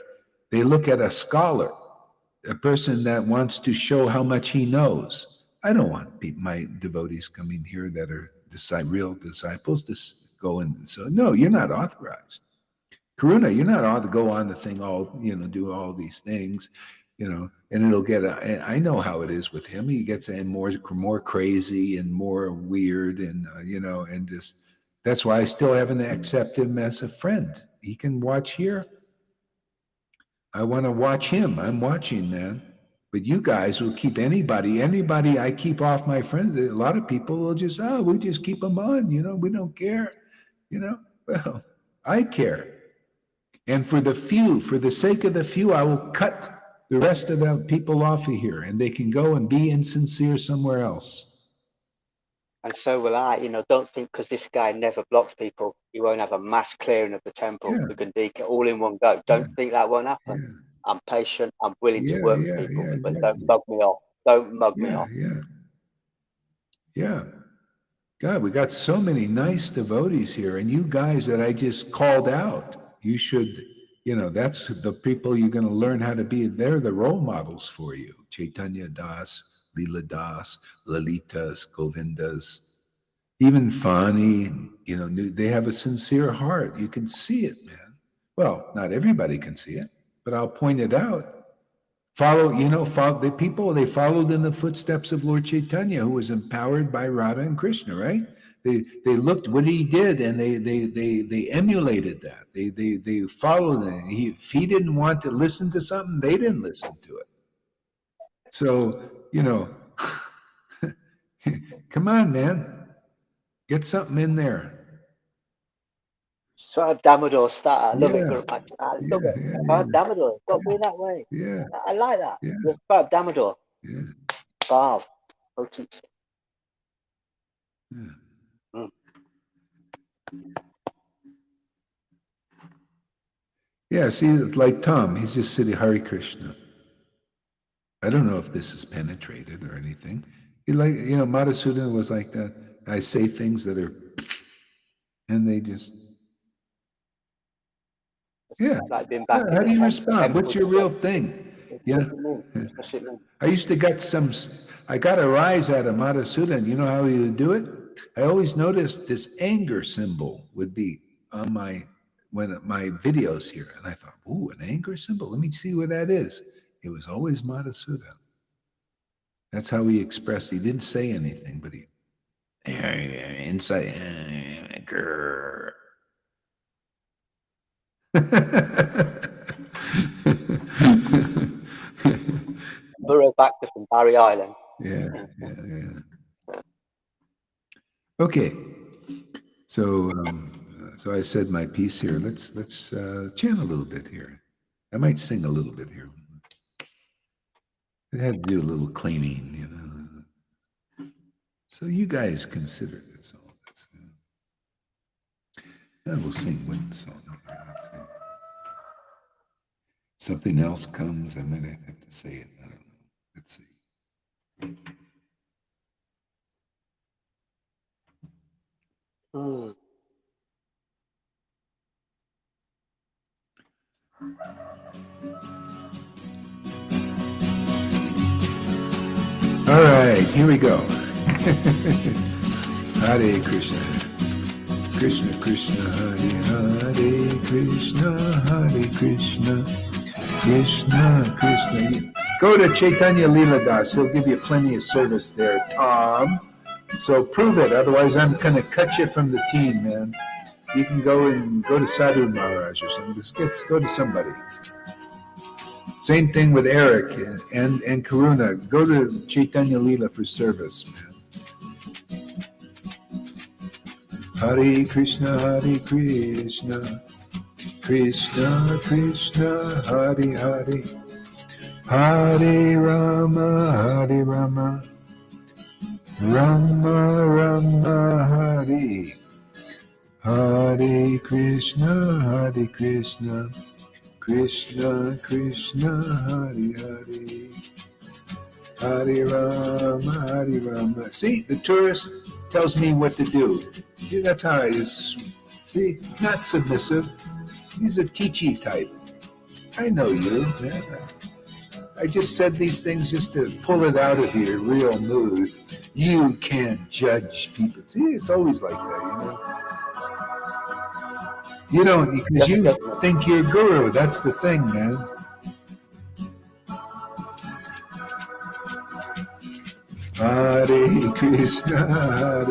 they look at a scholar, a person that wants to show how much he knows. I don't want my devotees coming here that are real disciples to go in. So no, you're not authorized. Karuna, you're not allowed to go on the thing do all these things, and it'll get, I know how it is with him. He gets more crazy and more weird and, and just, that's why I still haven't accepted him as a friend. He can watch here. I want to watch him. I'm watching, man. But you guys will keep anybody I keep off my friends. A lot of people will just, we just keep them on, we don't care, well, I care. And for the few, for the sake of the few, I will cut the rest of the people off of here and they can go and be insincere somewhere else. And so will I. Don't think because this guy never blocks people, you won't have a mass clearing of the temple. Yeah. We can dig it all in one go. Don't think that won't happen. Yeah. I'm patient. I'm willing to work with people, exactly. but don't mug me off. Don't mug me off. Yeah. God, we got so many nice devotees here, and you guys that I just called out. You should, that's the people you're going to learn how to be. They're the role models for you. Chaitanya Das, Leela Das, Lalitas, Govindas, even Fani, they have a sincere heart. You can see it, man. Well, not everybody can see it, but I'll point it out. Follow the people, they followed in the footsteps of Lord Chaitanya, who was empowered by Radha and Krishna, right? They looked what he did and they emulated that. They followed it. If he didn't want to listen to something, they didn't listen to it. So, come on, man. Get something in there. Swab Damodar style. I love it very much. I love it. Swab Damodar. Got to be that way. Yeah. I like that. Yeah. Swab Damodar. Yeah. Bhav. Potency. Yeah. Yeah, see, like Tom, he's just sitting Hare Krishna. I don't know if this is penetrated or anything. He Madhusudana was like that. I say things that are, and they just, How do you respond? What's your real thing? I used to I got a rise out of Madhusudana. You know how he would do it? I always noticed this anger symbol would be on my videos here. And I thought, ooh, an anger symbol. Let me see what that is. It was always Madhusudana. That's how he expressed. He didn't say anything, but he inside. Burrow Bhakti from Barry Island. Yeah. Okay. So I said my piece here. Let's chant a little bit here. I might sing a little bit here. I had to do a little cleaning, So you guys consider this all. I will sing one song. Let's see. Something else comes, I might have to say it. I don't know. Let's see. All right, here we go. Hare Krishna. Krishna Krishna Hare Hare Krishna Hare Krishna Krishna Krishna Go to Chaitanya Leela Das. He'll give you plenty of service there, Tom. So prove it. Otherwise, I'm going to cut you from the team, man. You can go to Sadhu Maharaj or something. Just go to somebody. Same thing with Eric and Karuna. Go to Chaitanya Leela for service, man. Hare Krishna, Krishna Krishna, Hare Hare, Hare Rama, Rama Rama, Hare Hare Krishna, Krishna Krishna, Hare Hare, Hare Rama. See, the tourist tells me what to do. See, that's how I is. See, not submissive. He's a teachy type. I know you. Man. I just said these things just to pull it out of your real mood. You can't judge people. See, it's always like that, you know. You don't, because you think you're guru. That's the thing, man. Hare Krishna,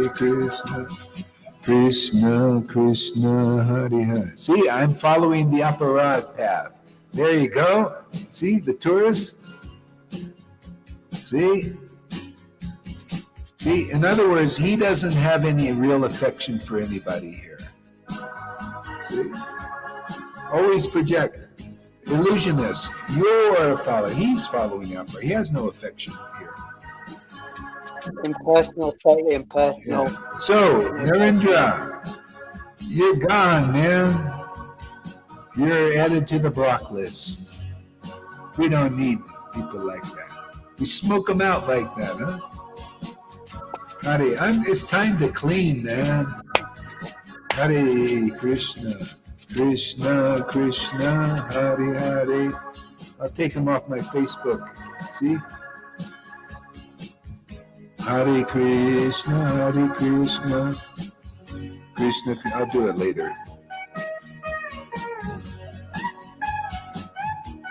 Krishna Krishna, Hare Hare. See, I'm following the aparad path. There you go. See, the tourist. See, in other words, he doesn't have any real affection for anybody here. See, always project. Illusionist. You're following. He's following aparad. He has no affection here. Impersonal, totally impersonal. Yeah. So, Narendra, you're gone, man. You're added to the block list. We don't need people like that. We smoke them out like that, huh? Hare, it's time to clean, man. Hare Krishna, Krishna Krishna, Hare Hare. I'll take him off my Facebook. See? Hare Krishna, Krishna, I'll do it later.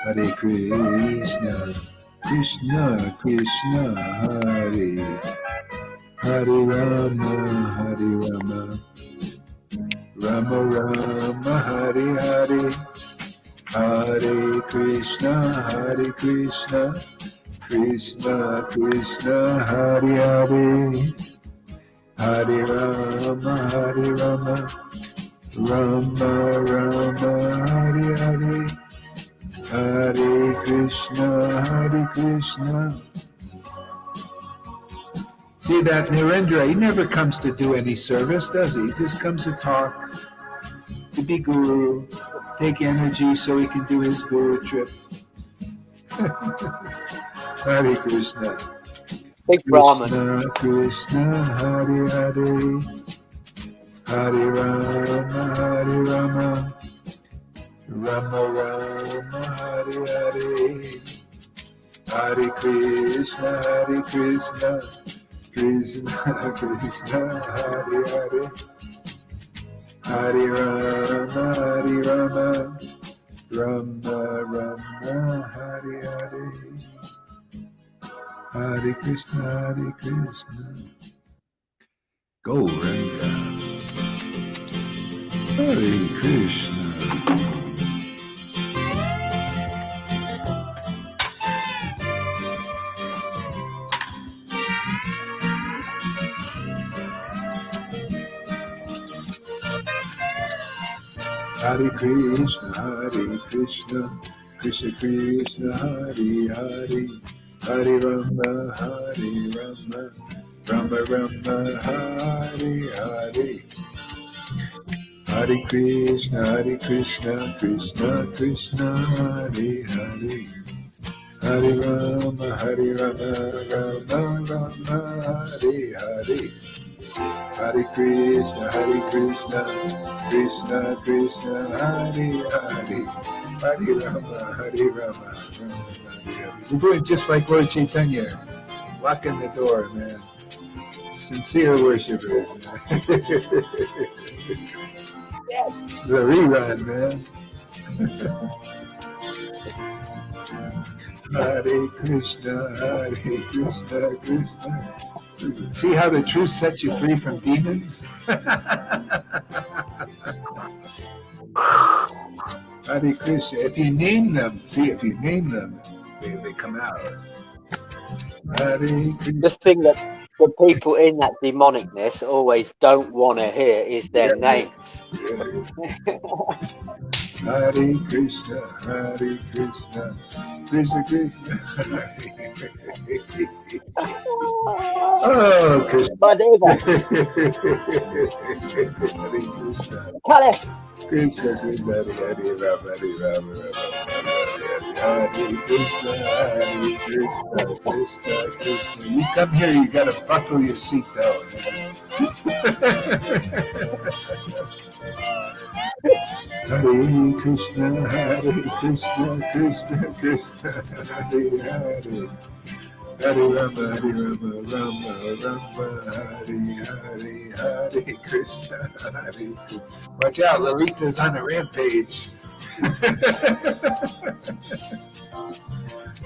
Hare Krishna, Krishna Krishna, Hare Rama, Rama Rama, Hare Hare, Hare Krishna, Krishna Krishna, Hare Hare, Hare Rama, Rama Rama, Hare Hare, Hare Krishna. See that Narendra, he never comes to do any service, does he? He just comes to talk, to be guru, take energy so he can do his guru trip. Hare Krishna. Big Brahman. Krishna, Hare Hare, Hare Rama, Rama Rama, Hare Hare, Hare Krishna, Krishna Krishna, Hare Hare, Hare Rama, Rama Rama, Hare Hare, Hare Krishna, Gauranga, Hare Krishna. Hare Krishna, Krishna Krishna, Hare Hare, Hare Rama, Rama Rama, Hare Hare, Hare Krishna, Krishna Krishna, Hare Hare, Hare Rama, Rama Rama, Hare Hare, Hare Krishna, Krishna Krishna, Hare Hare, Hare Rama, Rama, Hare Hare. We're doing just like Lord Chaitanya, locking the door, man. Sincere worshipers, man. It's a rerun, man. Hare Krishna, Krishna. See how the truth sets you free from demons? Hare Krishna. If you name them, they come out. Hare Krishna. The thing that the people in that demonicness always don't want to hear is their names. Hare Krishna, Krishna Krishna. Oh, Krishna. Whatever. Hare Krishna. Kale. Krishna Krishna, Hare Rama, Hare Krishna, Krishna. You come here, you gotta buckle your seatbelt. Hare Krishna, Krishna, Hare. Hare Rama, Rama, Hare Krishna, Hare. Watch out, Lalita's on a rampage.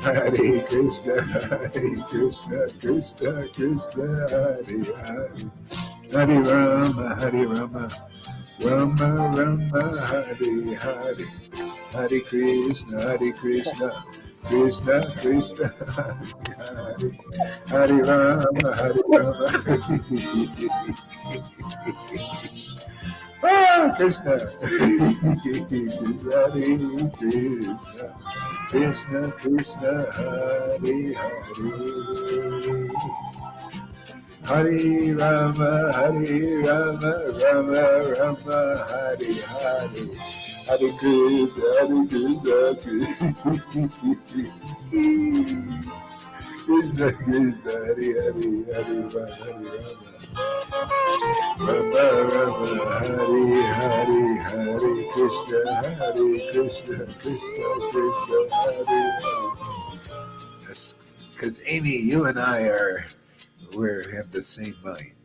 Hare Krishna, Krishna, Hare Hare. Hare Rama, Rama, Hare. Hare Krishna, Krishna, Hare Rama, Ah, Krishna, Krishna, Hare Hare Rama, Rama, Hare Hare. Hare Krishna, Krishna, Hare Rama, Hare Krishna, Hare. That's because Amy, you and I have the same mind.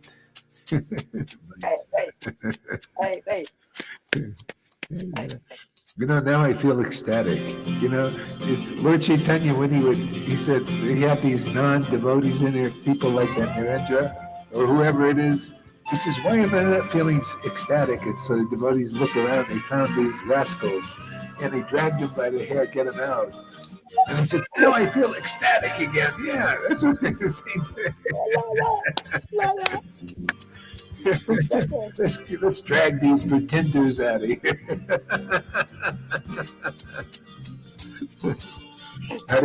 Hey. You know, now I feel ecstatic. You know, it's Lord Chaitanya, when he said he had these non-devotees in there, people like that Narendra or whoever it is. He says, why am I not feeling ecstatic? And so the devotees look around, they found these rascals and they dragged them by the hair, get them out. And he said, now I feel ecstatic again. Yeah, that's what the same thing. Let's drag these pretenders out of here. Hare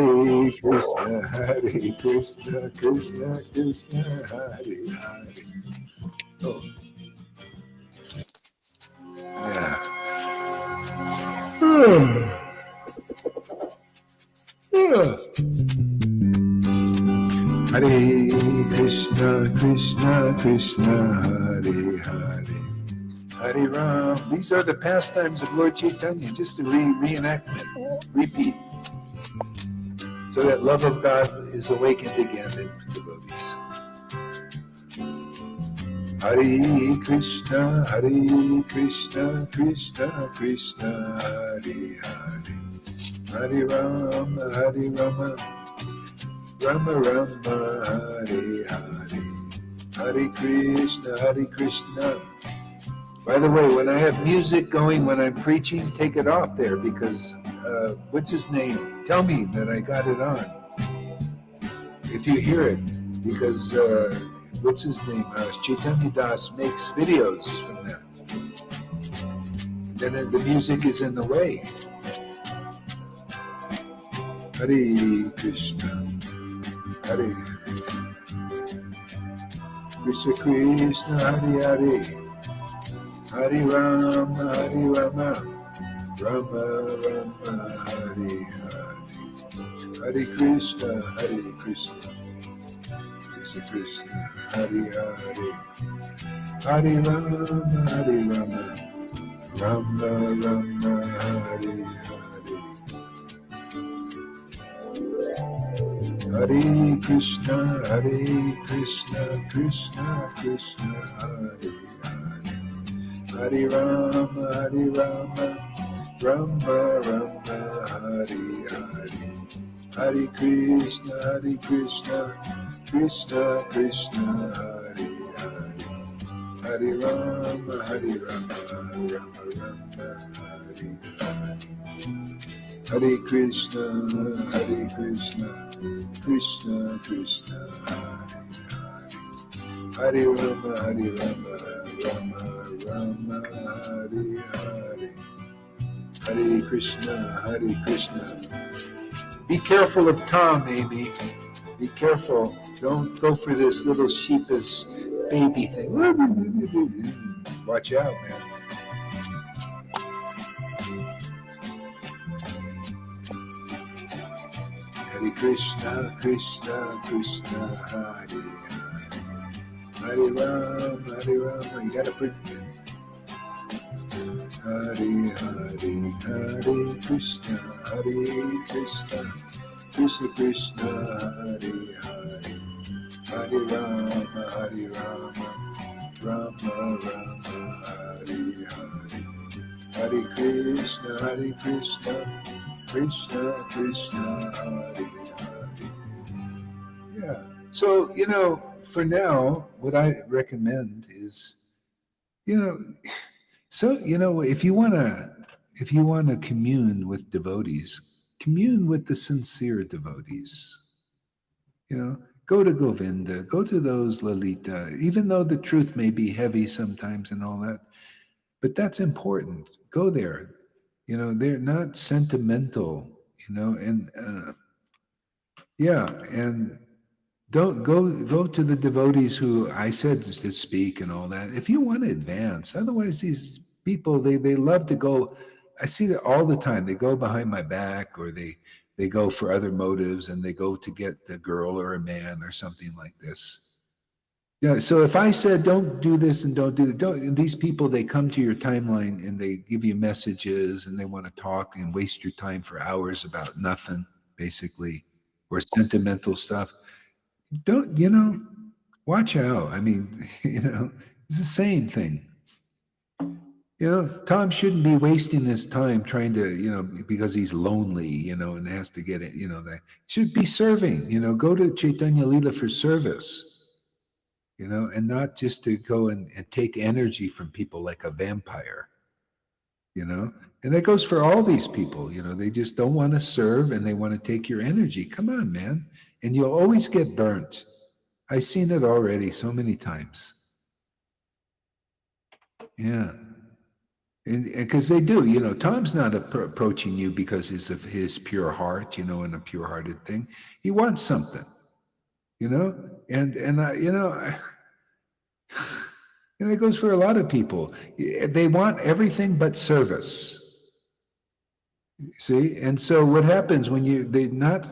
Krishna, Krishna, Hare Hare. Oh. Yeah. Hare Krishna, Hare Hare. Hare Ram. These are the pastimes of Lord Chaitanya, just a reenactment, repeat. So that love of God is awakened again in devotees. Hare Krishna, Krishna, Krishna, Hare Hare. Hare Rama, Rama, Hare Hare. Hare Krishna. By the way, when I have music going when I'm preaching, take it off there because what's his name? Tell me that I got it on. If you hear it, because what's his name? Chaitanya Das makes videos from that. Then the music is in the way. Hare Krishna, Hare Krishna, Hare Hare. Hare Rama, Rama, Hare Hare. Hare Krishna, Krishna, Hare Hare. Hare Rama, Rama, Hare Hare. Hare Krishna, Krishna, Hare Hare. Hare Rama, Hare Rama, Rama Rama, Hare Hare. Hare Krishna, Krishna Krishna, Hare Hare. Hare Rama, Hare Rama, Rama Rama, Hare Hare. Hare Krishna, Krishna Krishna, Hare Hare. Hare Rama, Rama Rama, Hare Hare. Hare Krishna, Krishna. Be careful of Tom, Amy. Be careful. Don't go for this little sheepish baby thing. Watch out, man. Hare Krishna, Krishna Hare Hare. Hare Rama, you gotta put Hare Hare, Hare Krishna, Krishna Krishna, Hare Hare. Hare Rama, Rama Rama, Hare Hare. Hare Krishna, Krishna Krishna, Hare Hare. Yeah. So, for now, what I recommend is, so, if you want to commune with devotees, commune with the sincere devotees. Go to Govinda, go to those Lalita, even though the truth may be heavy sometimes and all that, but that's important. Go there. They're not sentimental, and and don't go to the devotees who I said to speak and all that. If you want to advance, otherwise these people they love to go. I see that all the time. They go behind my back, or they go for other motives, and they go to get a girl or a man or something like this. Yeah. So if I said don't do this and don't do that, these people they come to your timeline and they give you messages and they want to talk and waste your time for hours about nothing, basically, or sentimental stuff. Don't watch out. I mean, it's the same thing. Tom shouldn't be wasting his time trying to, because he's lonely, and has to get it, that should be serving, go to Chaitanya Lila for service, and not just to go and take energy from people like a vampire, and that goes for all these people, they just don't want to serve and they want to take your energy. Come on, man. And you'll always get burnt. I've seen it already so many times. Yeah. And because they do, Tom's not approaching you because of his pure heart, and a pure-hearted thing. He wants something, and and it goes for a lot of people. They want everything but service. See, and so what happens when you're not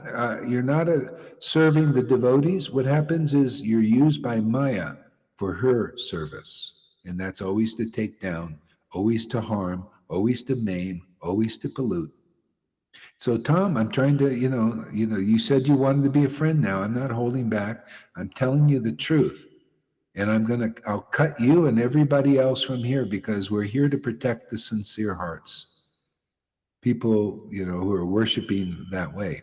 serving the devotees? What happens is you're used by Maya for her service, and that's always to take down, always to harm, always to maim, always to pollute. So Tom, I'm trying to, you said you wanted to be a friend now. I'm not holding back. I'm telling you the truth. And I'll cut you and everybody else from here because we're here to protect the sincere hearts. People, who are worshiping that way.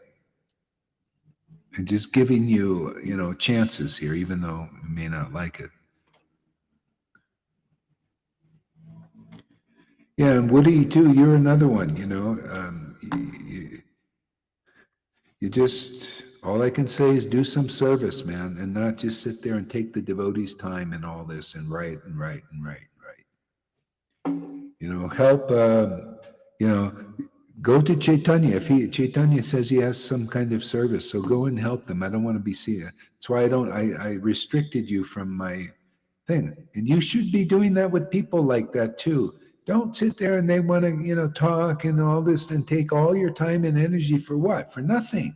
And just giving you, chances here, even though you may not like it. Yeah, and Woody too, you're another one, you just, all I can say is do some service, man, and not just sit there and take the devotees' time and all this and write. Help, go to Chaitanya. Chaitanya says he has some kind of service, so go and help them. I don't want to be seen. That's why I restricted you from my thing. And you should be doing that with people like that too. Don't sit there and they want to, talk and all this and take all your time and energy for what? For nothing.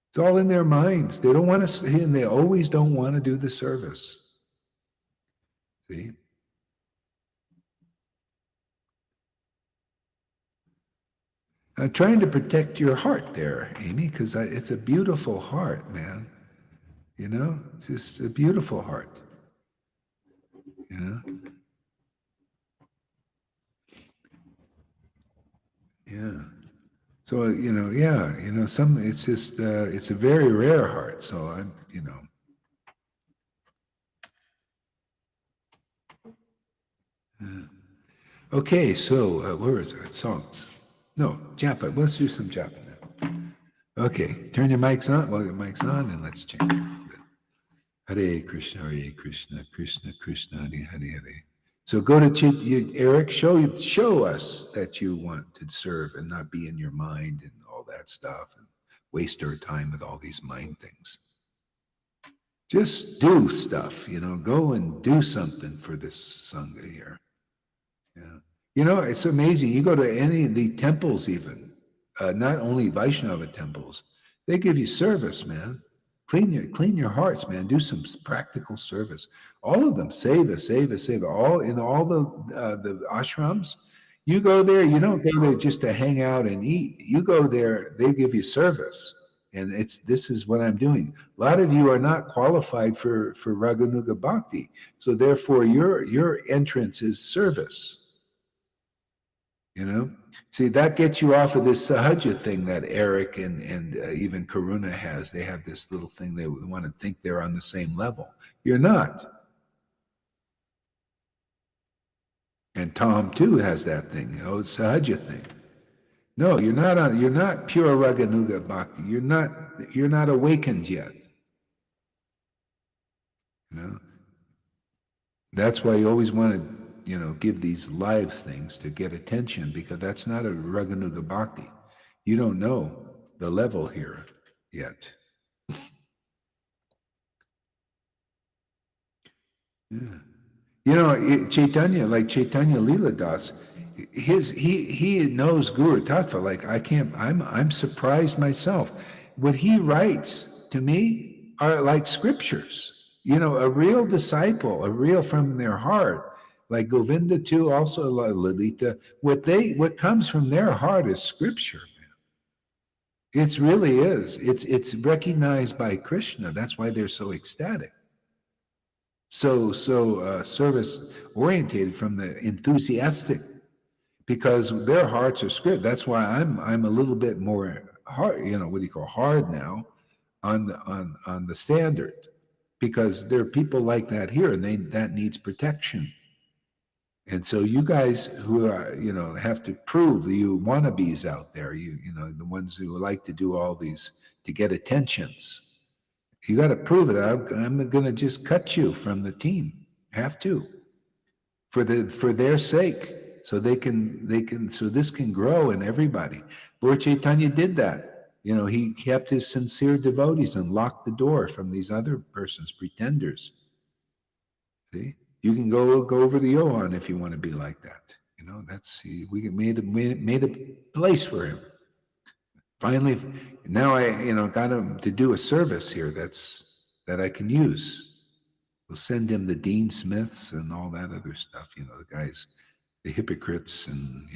It's all in their minds. They don't want to, and they always don't want to do the service. See? I'm trying to protect your heart there, Amy, because it's a beautiful heart, man. It's just a beautiful heart. Yeah. So, some, it's just, it's a very rare heart. So okay. So, where is it? Songs. No, Japa. Let's do some Japa now. Okay. Turn your mics on. Well, your mics on, and let's chant a little bit. Hare Krishna, Krishna Krishna, Hare Hare Hare. So go to Eric. Show us that you want to serve and not be in your mind and all that stuff and waste our time with all these mind things. Just do stuff. Go and do something for this sangha here. Yeah. It's amazing. You go to any of the temples, even not only Vaishnava temples, they give you service, man. Clean your hearts, man. Do some practical service. All of them, save. All in all the ashrams, you go there. You don't go there just to hang out and eat. You go there. They give you service, and this is what I'm doing. A lot of you are not qualified for Raganuga Bhakti, so therefore your entrance is service. See, that gets you off of this sahaja thing that Eric and even Karuna has. They have this little thing. They want to think they're on the same level. You're not. And Tom too has that thing. Sahaja thing. No, you're not pure Raganuga Bhakti. You're not awakened yet. That's why you always want to give these live things to get attention, because that's not a Raganuga Bhakti. You don't know the level here yet. Yeah. Chaitanya Leela Das, he knows Guru Tattva. Like I'm surprised myself. What he writes to me are like scriptures. A real disciple, a real from their heart, like Govinda too, also Lalita. What comes from their heart is scripture, man. It really is. It's recognized by Krishna. That's why they're so ecstatic, so service orientated, from the enthusiastic, because their hearts are script. That's why I'm a little bit more hard. What do you call hard now on the standard, because there are people like that here, and that needs protection. And so you guys who are, have to prove, you wannabes out there, the ones who like to do all these to get attentions, you got to prove it. I'm going to just cut you from the team. Have to, for their sake, so they can, so this can grow in everybody. Lord Chaitanya did that. He kept his sincere devotees and locked the door from these other persons, pretenders. See? You can go over to Johan if you want to be like that. We made a place for him. Finally, now I got him to do a service here that I can use. We'll send him the Dean Smiths and all that other stuff. The guys, the hypocrites, and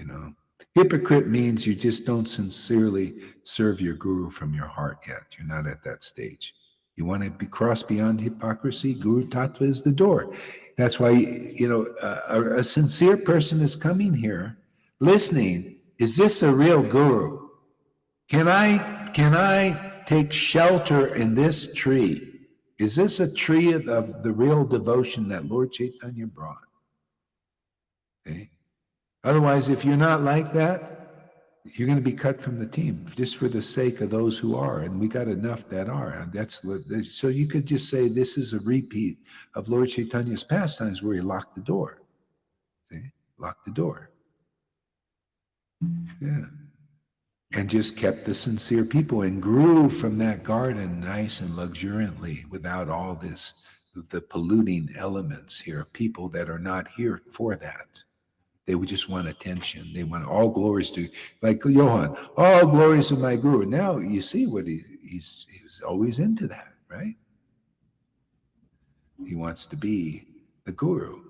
hypocrite means you just don't sincerely serve your guru from your heart yet. You're not at that stage. You want to be crossed beyond hypocrisy. Guru Tattva is the door. That's why, a sincere person is coming here, listening. Is this a real guru? Can I take shelter in this tree? Is this a tree of the real devotion that Lord Chaitanya brought? Okay. Otherwise, if you're not like that, you're going to be cut from the team, just for the sake of those who are, and we got enough that are. And so you could just say this is a repeat of Lord Chaitanya's pastimes, where he locked the door. See, locked the door. Yeah, and just kept the sincere people and grew from that garden nice and luxuriantly, without all the polluting elements here. People that are not here for that. They would just want attention. They want all glories to, like Johan, all glories to my guru. Now you see what he was always into that, right? He wants to be the guru.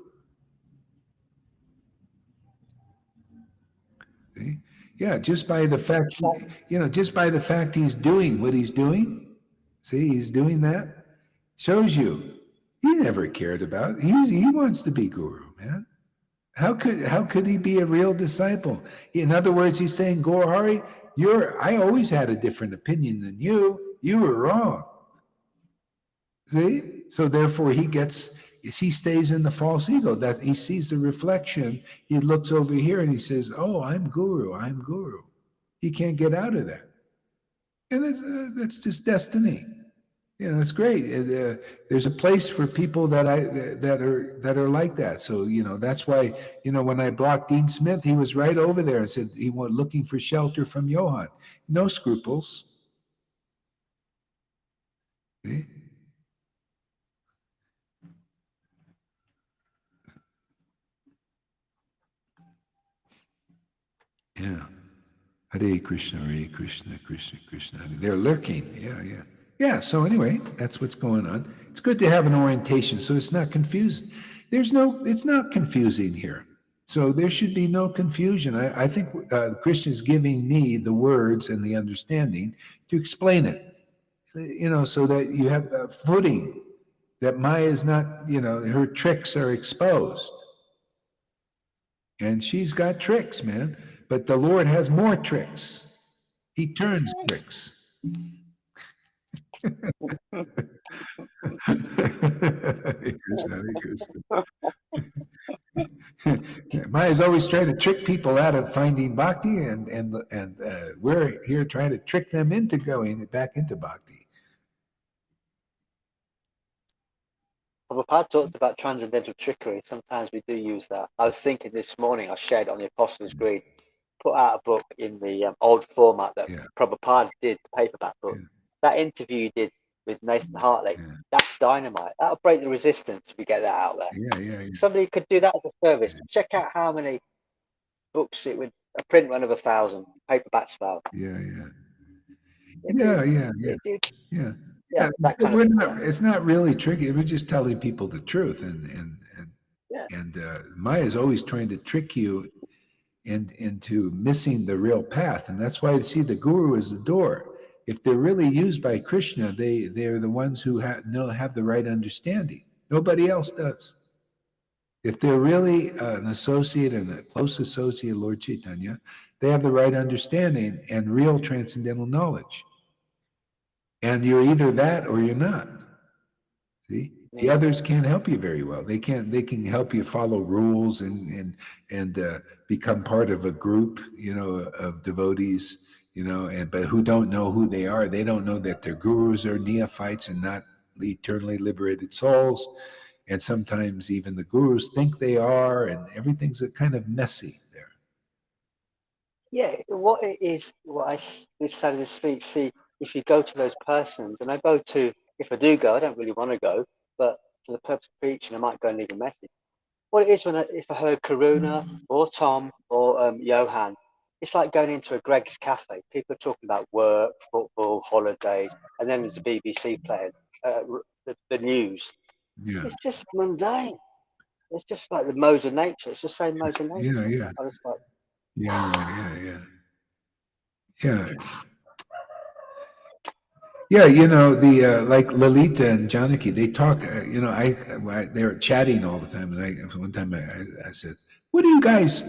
See? Yeah, just by the fact, he's doing what he's doing. See, he's doing that. Shows you he never cared about it. He wants to be guru, man. How could he be a real disciple? In other words, he's saying, Gaurahari, I always had a different opinion than you. You were wrong. See? So therefore he stays in the false ego, that he sees the reflection. He looks over here and he says, oh, I'm Guru, I'm Guru. He can't get out of that. And that's just destiny. It's great. There's a place for people that are like that. So that's why when I blocked Dean Smith, he was right over there and said he was looking for shelter from Johann. No scruples. See? Yeah. Hare Krishna, Krishna Krishna. Hare. They're lurking. Yeah. Yeah. So anyway, that's what's going on. It's good to have an orientation, so it's not confused. It's not confusing here. So there should be no confusion. I think Krishna is giving me the words and the understanding to explain it. So that you have a footing. That Maya is not, her tricks are exposed. And she's got tricks, man. But the Lord has more tricks. He turns tricks. Maya's always trying to trick people out of finding bhakti, and we're here trying to trick them into going back into bhakti. Prabhupada talked about transcendental trickery. Sometimes we do use that. I was thinking this morning, I shared on the Apostles' Creed, put out a book in the old format that Prabhupada did, the paperback book. Yeah. That interview you did with Nathan Hartley, that's dynamite. That'll break the resistance if we get that out there. Yeah. Somebody could do that as a service. Check out how many books it would, a print run of 1,000, paperbacks 1,000. Yeah. That kind of it's not really tricky. We're just telling people the truth, and Maya is always trying to trick you into missing the real path, and that's why I see the guru as the door. If they're really used by Krishna, they're the ones who have the right understanding. Nobody else does. If they're really an associate and a close associate of Lord Chaitanya, they have the right understanding and real transcendental knowledge. And you're either that or you're not. See, the others can't help you very well. They can help you follow rules and become part of a group, of devotees, but who don't know who they are. They don't know that their gurus are neophytes and not eternally liberated souls. And sometimes even the gurus think they are, and everything's kind of messy there. Yeah, what it is, this side of the speech, see, if you go to those persons, and if I do go, I don't really want to go, but for the purpose of preaching, I might go and leave a message. What it is if I heard Karuna or Tom or Johan, it's like going into a Greg's Cafe. People are talking about work, football, holidays, and then there's the BBC playing the news. Yeah. It's just mundane. It's just like the modes of nature. It's the same modes of nature. Yeah. I was like, Yeah, the like Lalita and Janaki, they talk. They're chatting all the time. And one time I said, "What are you guys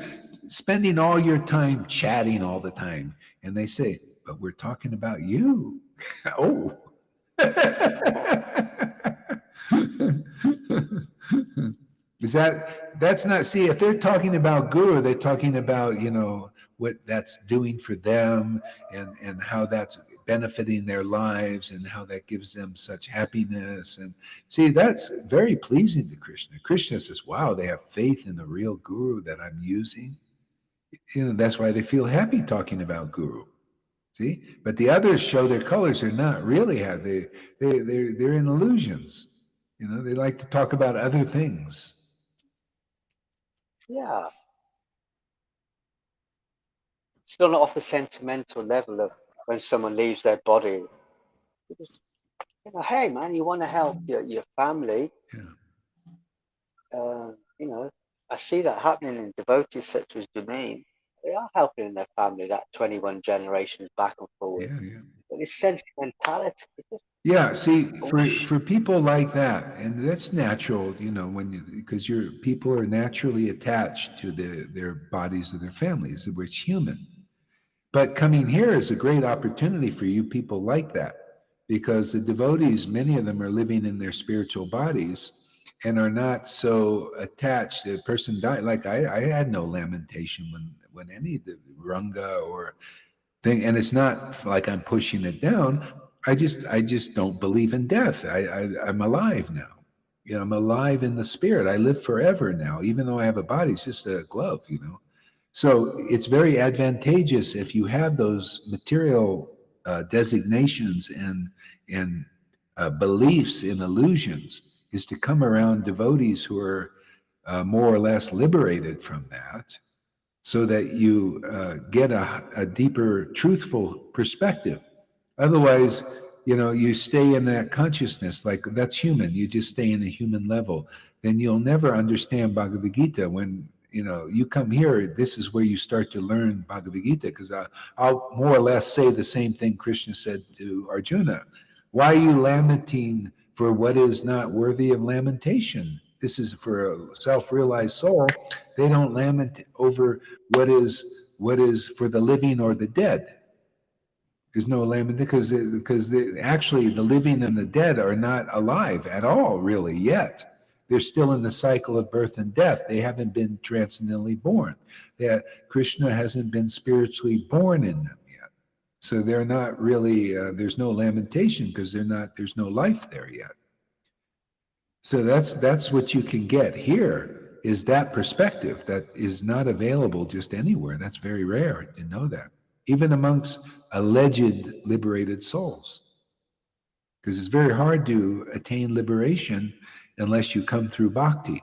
spending all your time chatting all the time?" And they say, "But we're talking about you." Oh. That's not, see, if they're talking about guru, they're talking about what that's doing for them, and how that's benefiting their lives, and how that gives them such happiness. And see, that's very pleasing to Krishna. Krishna says, wow, they have faith in the real guru that I'm using. That's why they feel happy talking about guru. See, but the others show their colors. They're not really happy. They're in illusions. They like to talk about other things. yeah. Still not off the sentimental level of when someone leaves their body. Hey man, you want to help your family. I see that happening in devotees such as Janine. They are helping in their family, that 21 generations back and forward. But this sentimentality, Yeah, see, Oh, for people like that, and that's natural, you know, because people are naturally attached to their bodies or their families, which is human. But coming here is a great opportunity for you people like that, because the devotees, many of them are living in their spiritual bodies and are not so attached. A person died, like I had no lamentation when any of the Ranga or thing, and it's not like I'm pushing it down. I just don't believe in death. I'm alive now. You know, I'm alive in the spirit. I live forever now, even though I have a body. It's just a glove, you know. So it's very advantageous if you have those material designations and beliefs in illusions, is to come around devotees who are more or less liberated from that, so that you get a deeper, truthful perspective. Otherwise, you know, you stay in that consciousness, like that's human. You just stay in a human level. Then you'll never understand Bhagavad Gita. When, you know, you come here, this is where you start to learn Bhagavad Gita, because I'll more or less say the same thing Krishna said to Arjuna. Why are you lamenting for what is not worthy of lamentation? This is for a self-realized soul. They don't lament over what is for the living or the dead. There's no lament, because actually the living and the dead are not alive at all, really, yet. They're still in the cycle of birth and death. They haven't been transcendently born. That Krishna hasn't been spiritually born in them yet. So they're not really. There's no lamentation, because they're not. There's no life there yet. So that's what you can get here, is that perspective that is not available just anywhere. That's very rare to know that, even amongst alleged liberated souls, because it's very hard to attain liberation unless you come through bhakti.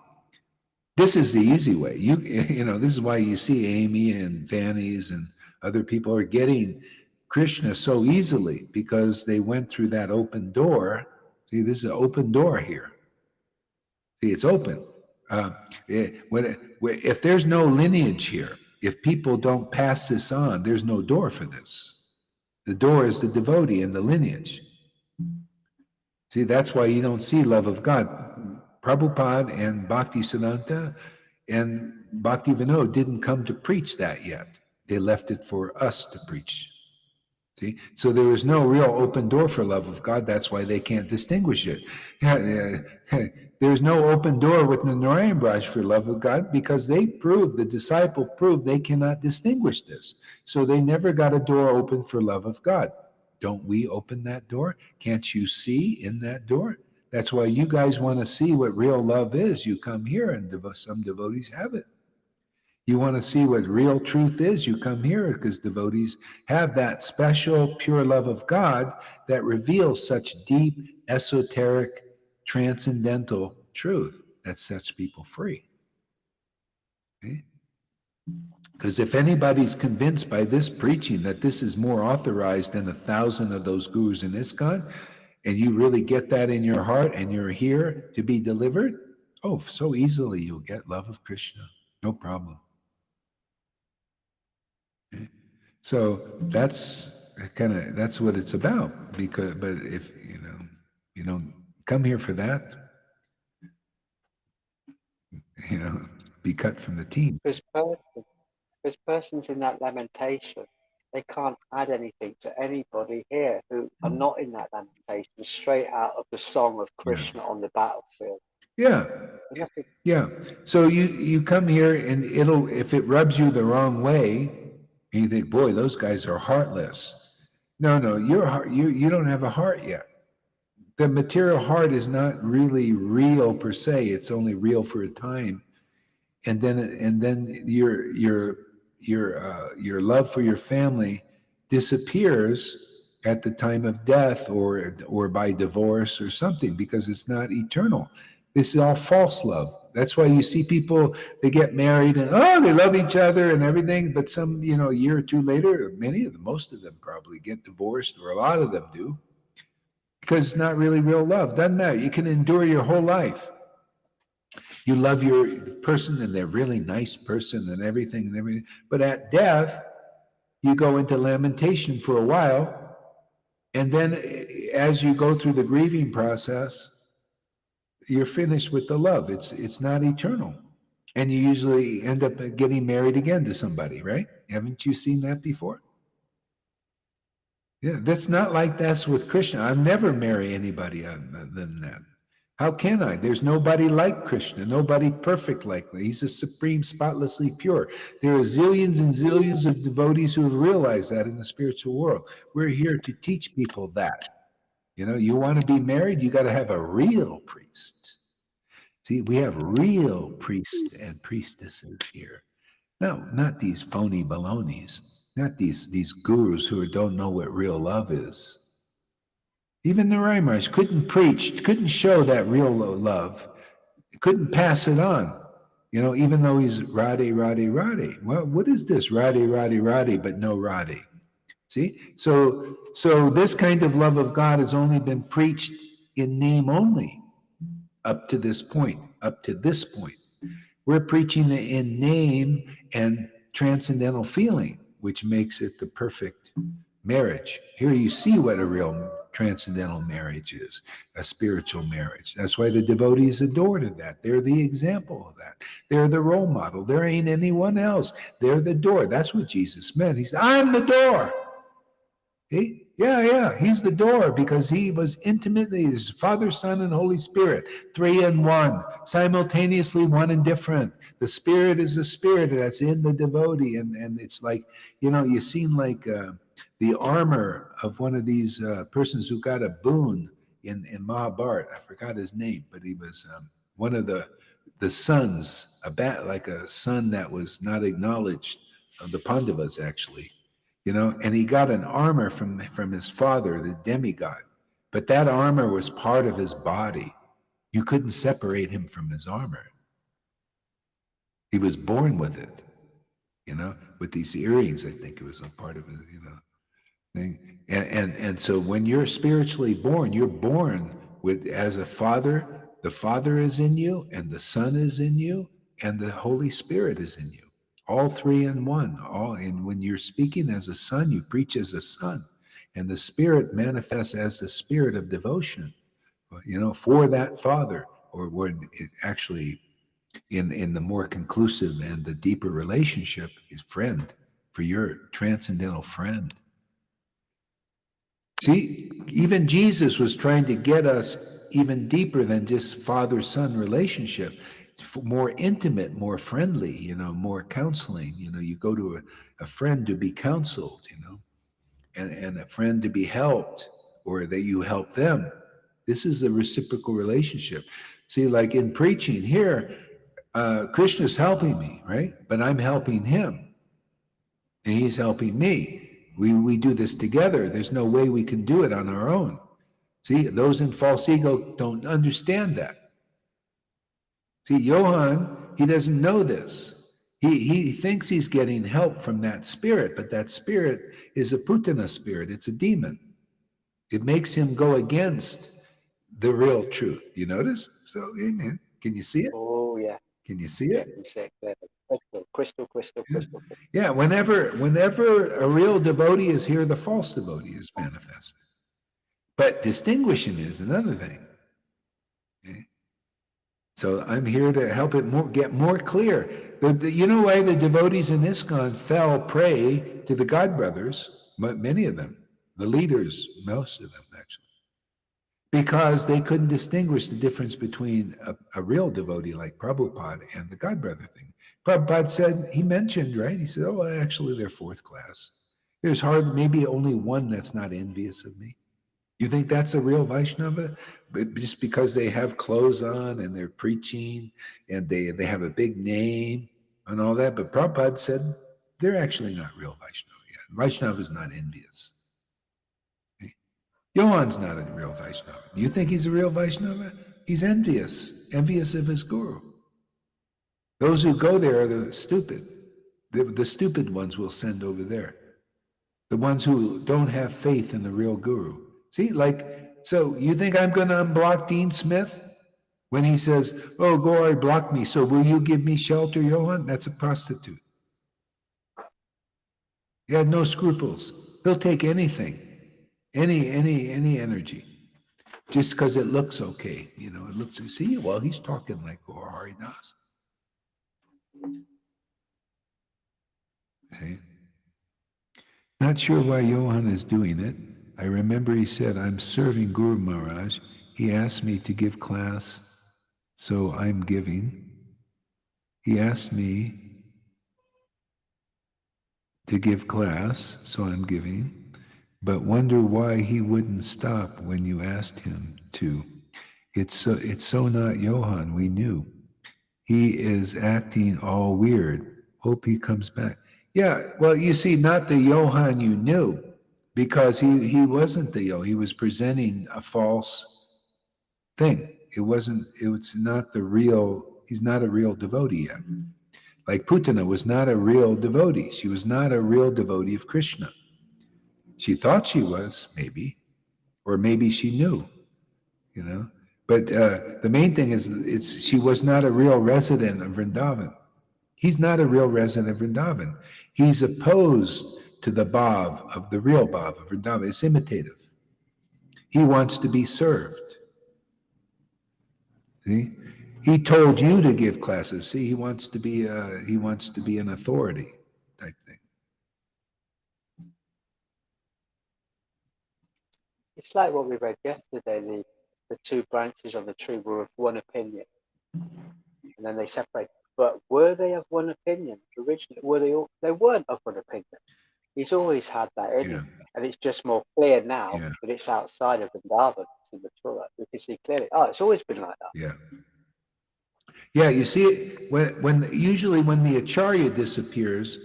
This is the easy way. You know, this is why you see Amy and Fanny's and other people are getting Krishna so easily, because they went through that open door. See, this is an open door here. See, it's open. If there's no lineage here, if people don't pass this on, there's no door for this. The door is the devotee and the lineage. See, that's why you don't see love of God. Prabhupada and Bhaktisiddhanta and Bhaktivinoda didn't come to preach that yet. They left it for us to preach. See? So there is no real open door for love of God. That's why they can't distinguish it. There's no open door with the Narayan Braj for love of God, because the disciple proved they cannot distinguish this. So they never got a door open for love of God. Don't we open that door? Can't you see in that door? That's why you guys want to see what real love is. You come here, and some devotees have it. You want to see what real truth is, you come here, because devotees have that special pure love of God that reveals such deep, esoteric, transcendental truth that sets people free. Okay? Because if anybody's convinced by this preaching that this is more authorized than 1,000 of those gurus in ISKCON, and you really get that in your heart and you're here to be delivered, oh, so easily you'll get love of Krishna. No problem. So that's what it's about. But if you don't come here for that, be cut from the team. Because persons in that lamentation, they can't add anything to anybody here who are not in that lamentation, straight out of the song of Krishna on the battlefield. Yeah. Yeah. So you come here, and if it rubs you the wrong way, and you think, boy, those guys are heartless. No, you don't have a heart yet. The material heart is not really real per se. It's only real for a time, and then your love for your family disappears at the time of death, or by divorce or something, because it's not eternal. This is all false love. That's why you see people, they get married and they love each other and everything, but a year or two later, most of them probably get divorced, or a lot of them do, because it's not really real love. Doesn't matter. You can endure your whole life. You love your person, and they're a really nice person and everything. But at death, you go into lamentation for a while, and then as you go through the grieving process, you're finished with the love. It's not eternal. And you usually end up getting married again to somebody, right? Haven't you seen that before? Yeah, that's not like that's with Krishna. I'll never marry anybody other than that. How can I? There's nobody like Krishna, nobody perfect like me. He's a supreme, spotlessly pure. There are zillions and zillions of devotees who have realized that in the spiritual world. We're here to teach people that. You want to be married, you got to have a real priest. See, we have real priests and priestesses here. No, not these phony balonies, not these gurus who don't know what real love is. Even the Raimars couldn't preach, couldn't show that real love, couldn't pass it on, even though he's Radhe, Radhe, Radhe. Well, what is this? Radhe, Radhe, Radhe, but no Radhe. See? So this kind of love of God has only been preached in name only up to this point. We're preaching in name and transcendental feeling, which makes it the perfect marriage. Here you see what a real transcendental marriage is, a spiritual marriage. That's why the devotees adore to that. They're the example of that. They're the role model. There ain't anyone else. They're the door. That's what Jesus meant. He said, I'm the door. Yeah, he's the door because he was intimately his Father, Son, and Holy Spirit, 3 in 1, simultaneously one and different. The Spirit is the Spirit that's in the devotee, and it's like, you seen like the armor of one of these persons who got a boon in Mahabharata. I forgot his name, but he was one of the sons, like a son that was not acknowledged, the Pandavas actually. And he got an armor from his father, the demigod. But that armor was part of his body. You couldn't separate him from his armor. He was born with it, with these earrings. I think it was a part of his, thing. And so when you're spiritually born, you're born with as a father. The Father is in you, and the Son is in you, and the Holy Spirit is in you. All 3 in 1. And when you're speaking as a son, you preach as a son. And the Spirit manifests as the spirit of devotion, for that Father, or when it actually, in the more conclusive and the deeper relationship, is friend, for your transcendental friend. See, even Jesus was trying to get us even deeper than just father-son relationship. More intimate, more friendly, more counseling. You go to a friend to be counseled, and a friend to be helped, or that you help them. This is a reciprocal relationship. See, like in preaching here, Krishna's helping me, right? But I'm helping him, and he's helping me. We do this together. There's no way we can do it on our own. See, those in false ego don't understand that. See, Johann, he doesn't know this. He thinks he's getting help from that spirit, but that spirit is a Putana spirit. It's a demon. It makes him go against the real truth. You notice? So, amen. Can you see it? Oh, yeah. Can you see it? Crystal. Yeah, whenever a real devotee is here, the false devotee is manifested. But distinguishing is another thing. Okay? So I'm here to help it get more clear. You know why the devotees in ISKCON fell prey to the God brothers, many of them, the leaders, most of them actually, because they couldn't distinguish the difference between a real devotee like Prabhupada and the God brother thing. Prabhupada said, he mentioned, right? He said, oh, actually they're 4th class. There's maybe only one that's not envious of me. You think that's a real Vaishnava? But just because they have clothes on and they're preaching and they have a big name and all that. But Prabhupada said they're actually not real Vaishnava yet. Vaishnava is not envious. Okay? Johann's not a real Vaishnava. Do you think he's a real Vaishnava? He's envious of his guru. Those who go there are the stupid. The stupid ones will send over there. The ones who don't have faith in the real guru. See, so you think I'm going to unblock Dean Smith when he says, oh, Gauri blocked me, so will you give me shelter, Johann? That's a prostitute. He had no scruples. He'll take anything. Any energy. Just because it looks okay, it looks, see, well, he's talking like Hari does. Okay. Not sure why Johan is doing it. I remember he said, I'm serving Guru Maharaj. He asked me to give class, so I'm giving. He asked me to give class, so I'm giving. But wonder why he wouldn't stop when you asked him to. It's so not Johan, we knew. He is acting all weird. Hope he comes back. Yeah, well, you see, not the Johan you knew, because he wasn't the Johan. He was presenting a false thing. It's not the real, he's not a real devotee yet. Like Putana was not a real devotee. She was not a real devotee of Krishna. She thought she was, maybe, or maybe she knew, But the main thing is, she was not a real resident of Vrindavan. He's not a real resident of Vrindavan. He's opposed to the bhav of the real bhav of Vrindavan. It's imitative. He wants to be served. See, he told you to give classes. See, he wants to be an authority type thing. It's like what we read yesterday. The two branches on the tree were of one opinion, and then they separated. But were they of one opinion originally? Were they all? They weren't of one opinion. He's always had that in him, and it's just more clear now that it's outside of Vrindavan in the Torah. We can see clearly. Oh, it's always been like that. Yeah. You see, usually when the acharya disappears,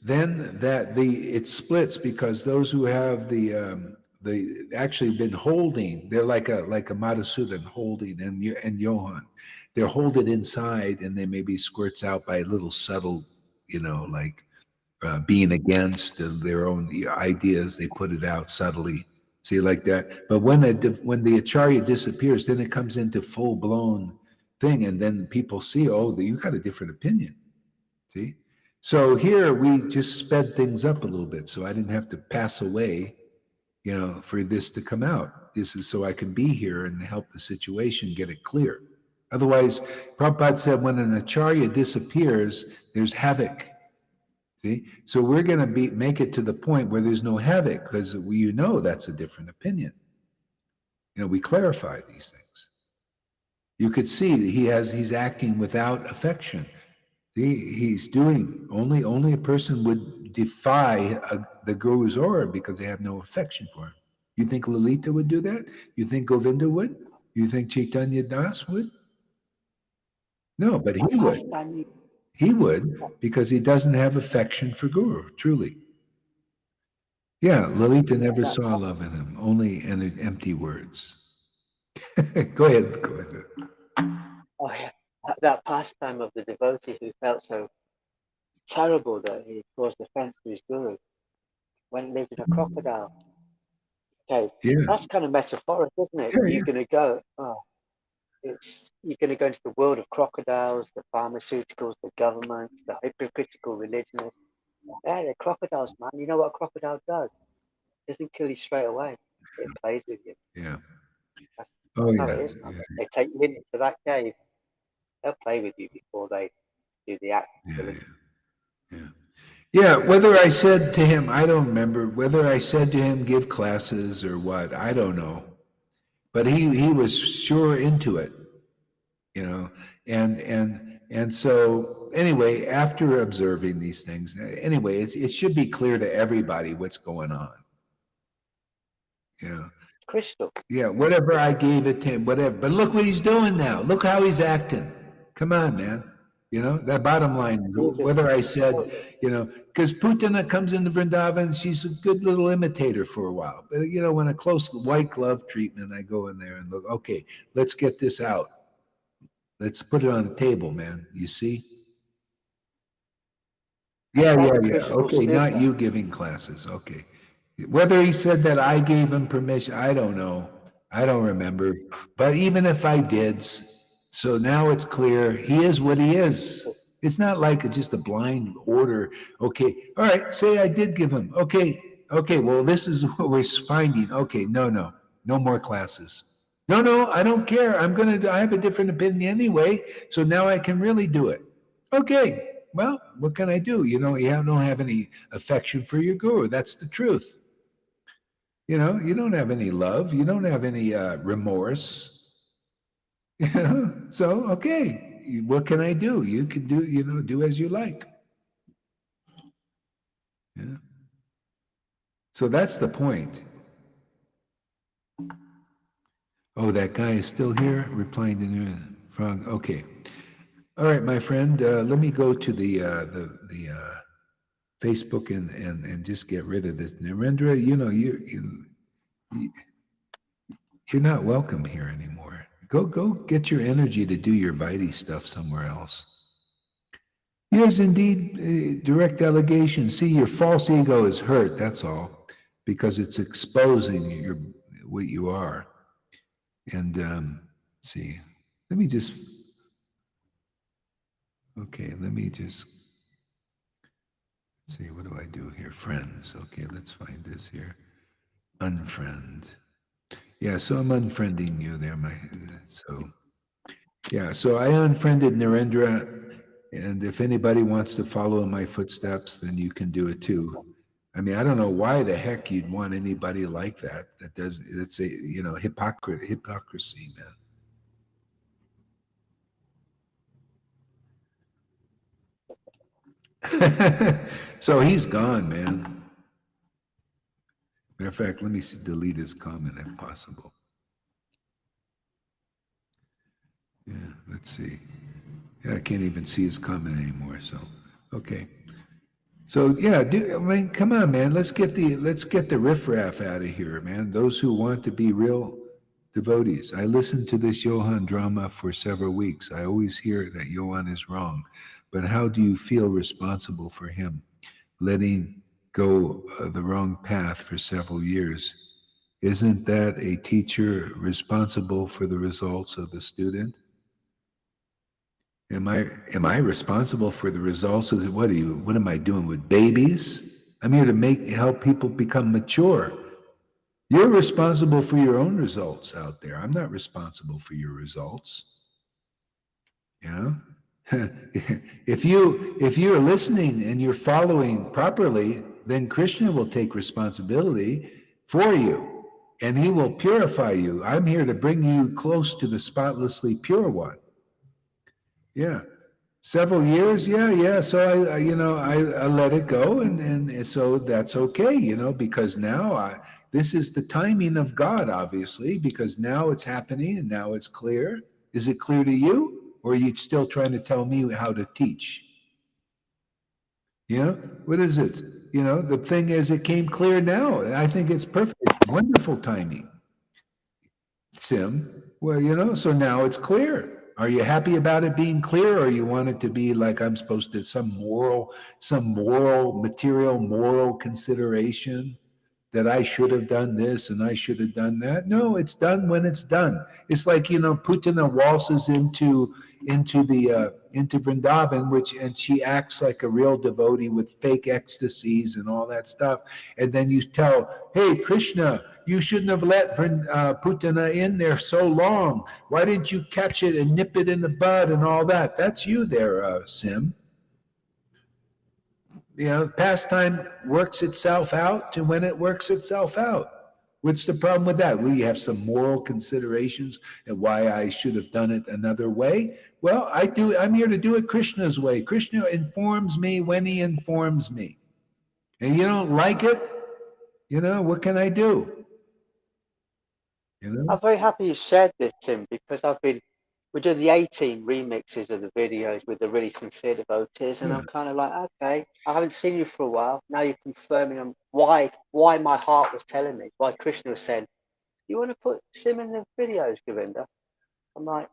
then it splits, because those who have they actually been holding, they're like a Madhusudan holding, and Johan, they're holding inside, and they maybe squirts out by a little subtle, like being against their own ideas. They put it out subtly, see, like that. But when the acharya disappears, then it comes into full blown thing, and then people see, oh, you got a different opinion. See, so here we just sped things up a little bit, so I didn't have to pass away, for this to come out. This is so I can be here and help the situation get it clear. Otherwise, Prabhupada said, when an acharya disappears, there's havoc. See, so we're going to make it to the point where there's no havoc, because that's a different opinion. We clarify these things. You could see he's acting without affection. He's doing only a person would defy the Guru's aura because they have no affection for him. You think Lalita would do that? You think Govinda would? You think Chaitanya Das would? No, but he would. He would, because he doesn't have affection for Guru, truly. Yeah, Lalita never saw love in him, only in empty words. Go ahead. Oh yeah, that pastime of the devotee who felt so terrible that he caused offense to his guru, went and lived in a crocodile. Okay, that's kind of metaphoric, isn't it? You're going to go. You're going to go into the world of crocodiles, the pharmaceuticals, the government, the hypocritical religionists. Yeah, they're crocodiles, man. You know what a crocodile does? It doesn't kill you straight away. It plays with you. Yeah. That's how it is, man. They take you into that cave. They'll play with you before they do the act. Yeah, whether I said to him, I don't remember, whether I said to him, give classes or what, I don't know. But he was sure into it, and so anyway, after observing these things, anyway, it should be clear to everybody what's going on. Crystal. Yeah, whatever I gave it to him, whatever. But look what he's doing now. Look how he's acting. Come on, man. That bottom line, whether I said, because Putana comes into Vrindavan, she's a good little imitator for a while. But, when a close white glove treatment, I go in there and look, okay, let's get this out. Let's put it on the table, man. You see? Yeah. Okay, not you giving classes. Okay. Whether he said that I gave him permission, I don't know. I don't remember. But even if I did, so now it's clear he is what he is. It's not like just a blind order. Okay, all right, say I did give him. Okay, Okay, well, this is what we're finding. Okay, no more classes. No, I don't care. I have a different opinion anyway, so now I can really do it. Okay, well, what can I do? You don't have any affection for your guru. That's the truth. You don't have any love. You don't have any remorse. So, okay, what can I do? You can do as you like. Yeah. So that's the point. Oh, that guy is still here, replying to the frog. Okay. All right, my friend. Let me go to the Facebook and just get rid of this. Narendra, you're not welcome here anymore. Go get your energy to do your Vaidhi stuff somewhere else. Yes, indeed, direct delegation. See, your false ego is hurt, that's all, because it's exposing what you are. And see, let me just see, what do I do here? Friends. Okay, let's find this here. Unfriend. Yeah, so I'm unfriending you there, so I unfriended Narendra, and if anybody wants to follow in my footsteps, then you can do it too. I mean, I don't know why the heck you'd want anybody like that. It's a hypocrisy, man. So he's gone, man. Matter of fact, let me delete his comment if possible. Yeah, let's see. Yeah, I can't even see his comment anymore. So, okay. So yeah, come on, man. Let's get the riffraff out of here, man. Those who want to be real devotees. I listened to this Johann drama for several weeks. I always hear that Johann is wrong, but how do you feel responsible for him letting go the wrong path for several years? Isn't that a teacher responsible for the results of the student? Am I responsible for the results of what am I doing with babies? I'm here to help people become mature. You're responsible for your own results out there. I'm not responsible for your results. Yeah. If you're listening and you're following properly, then Krishna will take responsibility for you and he will purify you. I'm here to bring you close to the spotlessly pure one. Yeah. Several years. Yeah. So I let it go. And so that's okay, because now this is the timing of God, obviously, because now it's happening and now it's clear. Is it clear to you? Or are you still trying to tell me how to teach? What is it? The thing is, it came clear now. I think it's perfect. Wonderful timing. Sim. Well, so now it's clear. Are you happy about it being clear, or you want it to be like I'm supposed to, some moral consideration that I should have done this and I should have done that? No, it's done when it's done. It's like, Putana waltzes into Vrindavan, and she acts like a real devotee with fake ecstasies and all that stuff. And then you tell, hey, Krishna, you shouldn't have let Putana in there so long. Why didn't you catch it and nip it in the bud and all that? That's you there, Sim. Pastime works itself out to when it works itself out. What's the problem with that? Well, you have some moral considerations and why I should have done it another way. Well, I'm here to do it Krishna's way. Krishna informs me when he informs me. And you don't like it, what can I do? I'm very happy you shared this, Tim, because we're doing the 18 remixes of the videos with the really sincere devotees, and I'm kind of like, okay, I haven't seen you for a while. Now you're confirming why my heart was telling me, why Krishna was saying, you want to put Sim in the videos, Govinda? I'm like,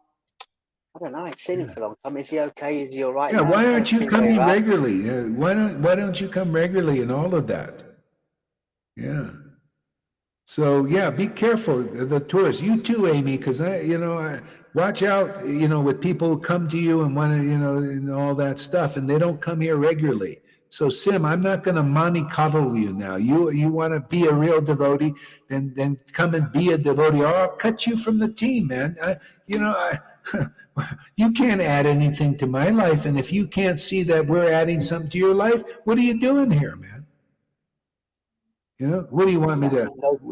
I don't know, I ain't seen him for a long time. Is he okay? Is he all right? Yeah, now? why aren't you coming regularly? Why don't you come regularly and all of that? Yeah. So yeah, be careful, the tourists. You too, Amy, because I watch out, with people who come to you and want to, and all that stuff, and they don't come here regularly. So Sim, I'm not going to mollycoddle you now. You want to be a real devotee, then come and be a devotee, or I'll cut you from the team, man. You can't add anything to my life, and if you can't see that we're adding something to your life, what are you doing here, man? What do you want me to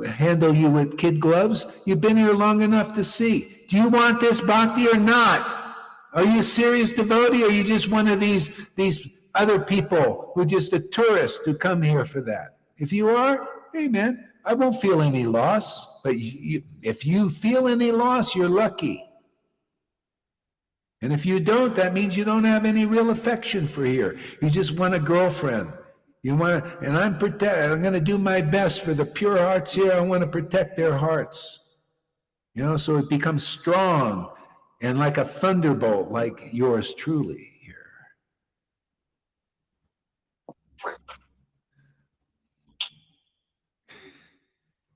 handle you with kid gloves? You've been here long enough to see. Do you want this bhakti or not? Are you a serious devotee, or are you just one of these other people who just a tourist who come here for that? If you are, hey man, I won't feel any loss. But if you feel any loss, you're lucky. And if you don't, that means you don't have any real affection for here. You just want a girlfriend. You want to, and I'm going to do my best for the pure hearts here. I want to protect their hearts. So it becomes strong and like a thunderbolt, like yours truly here.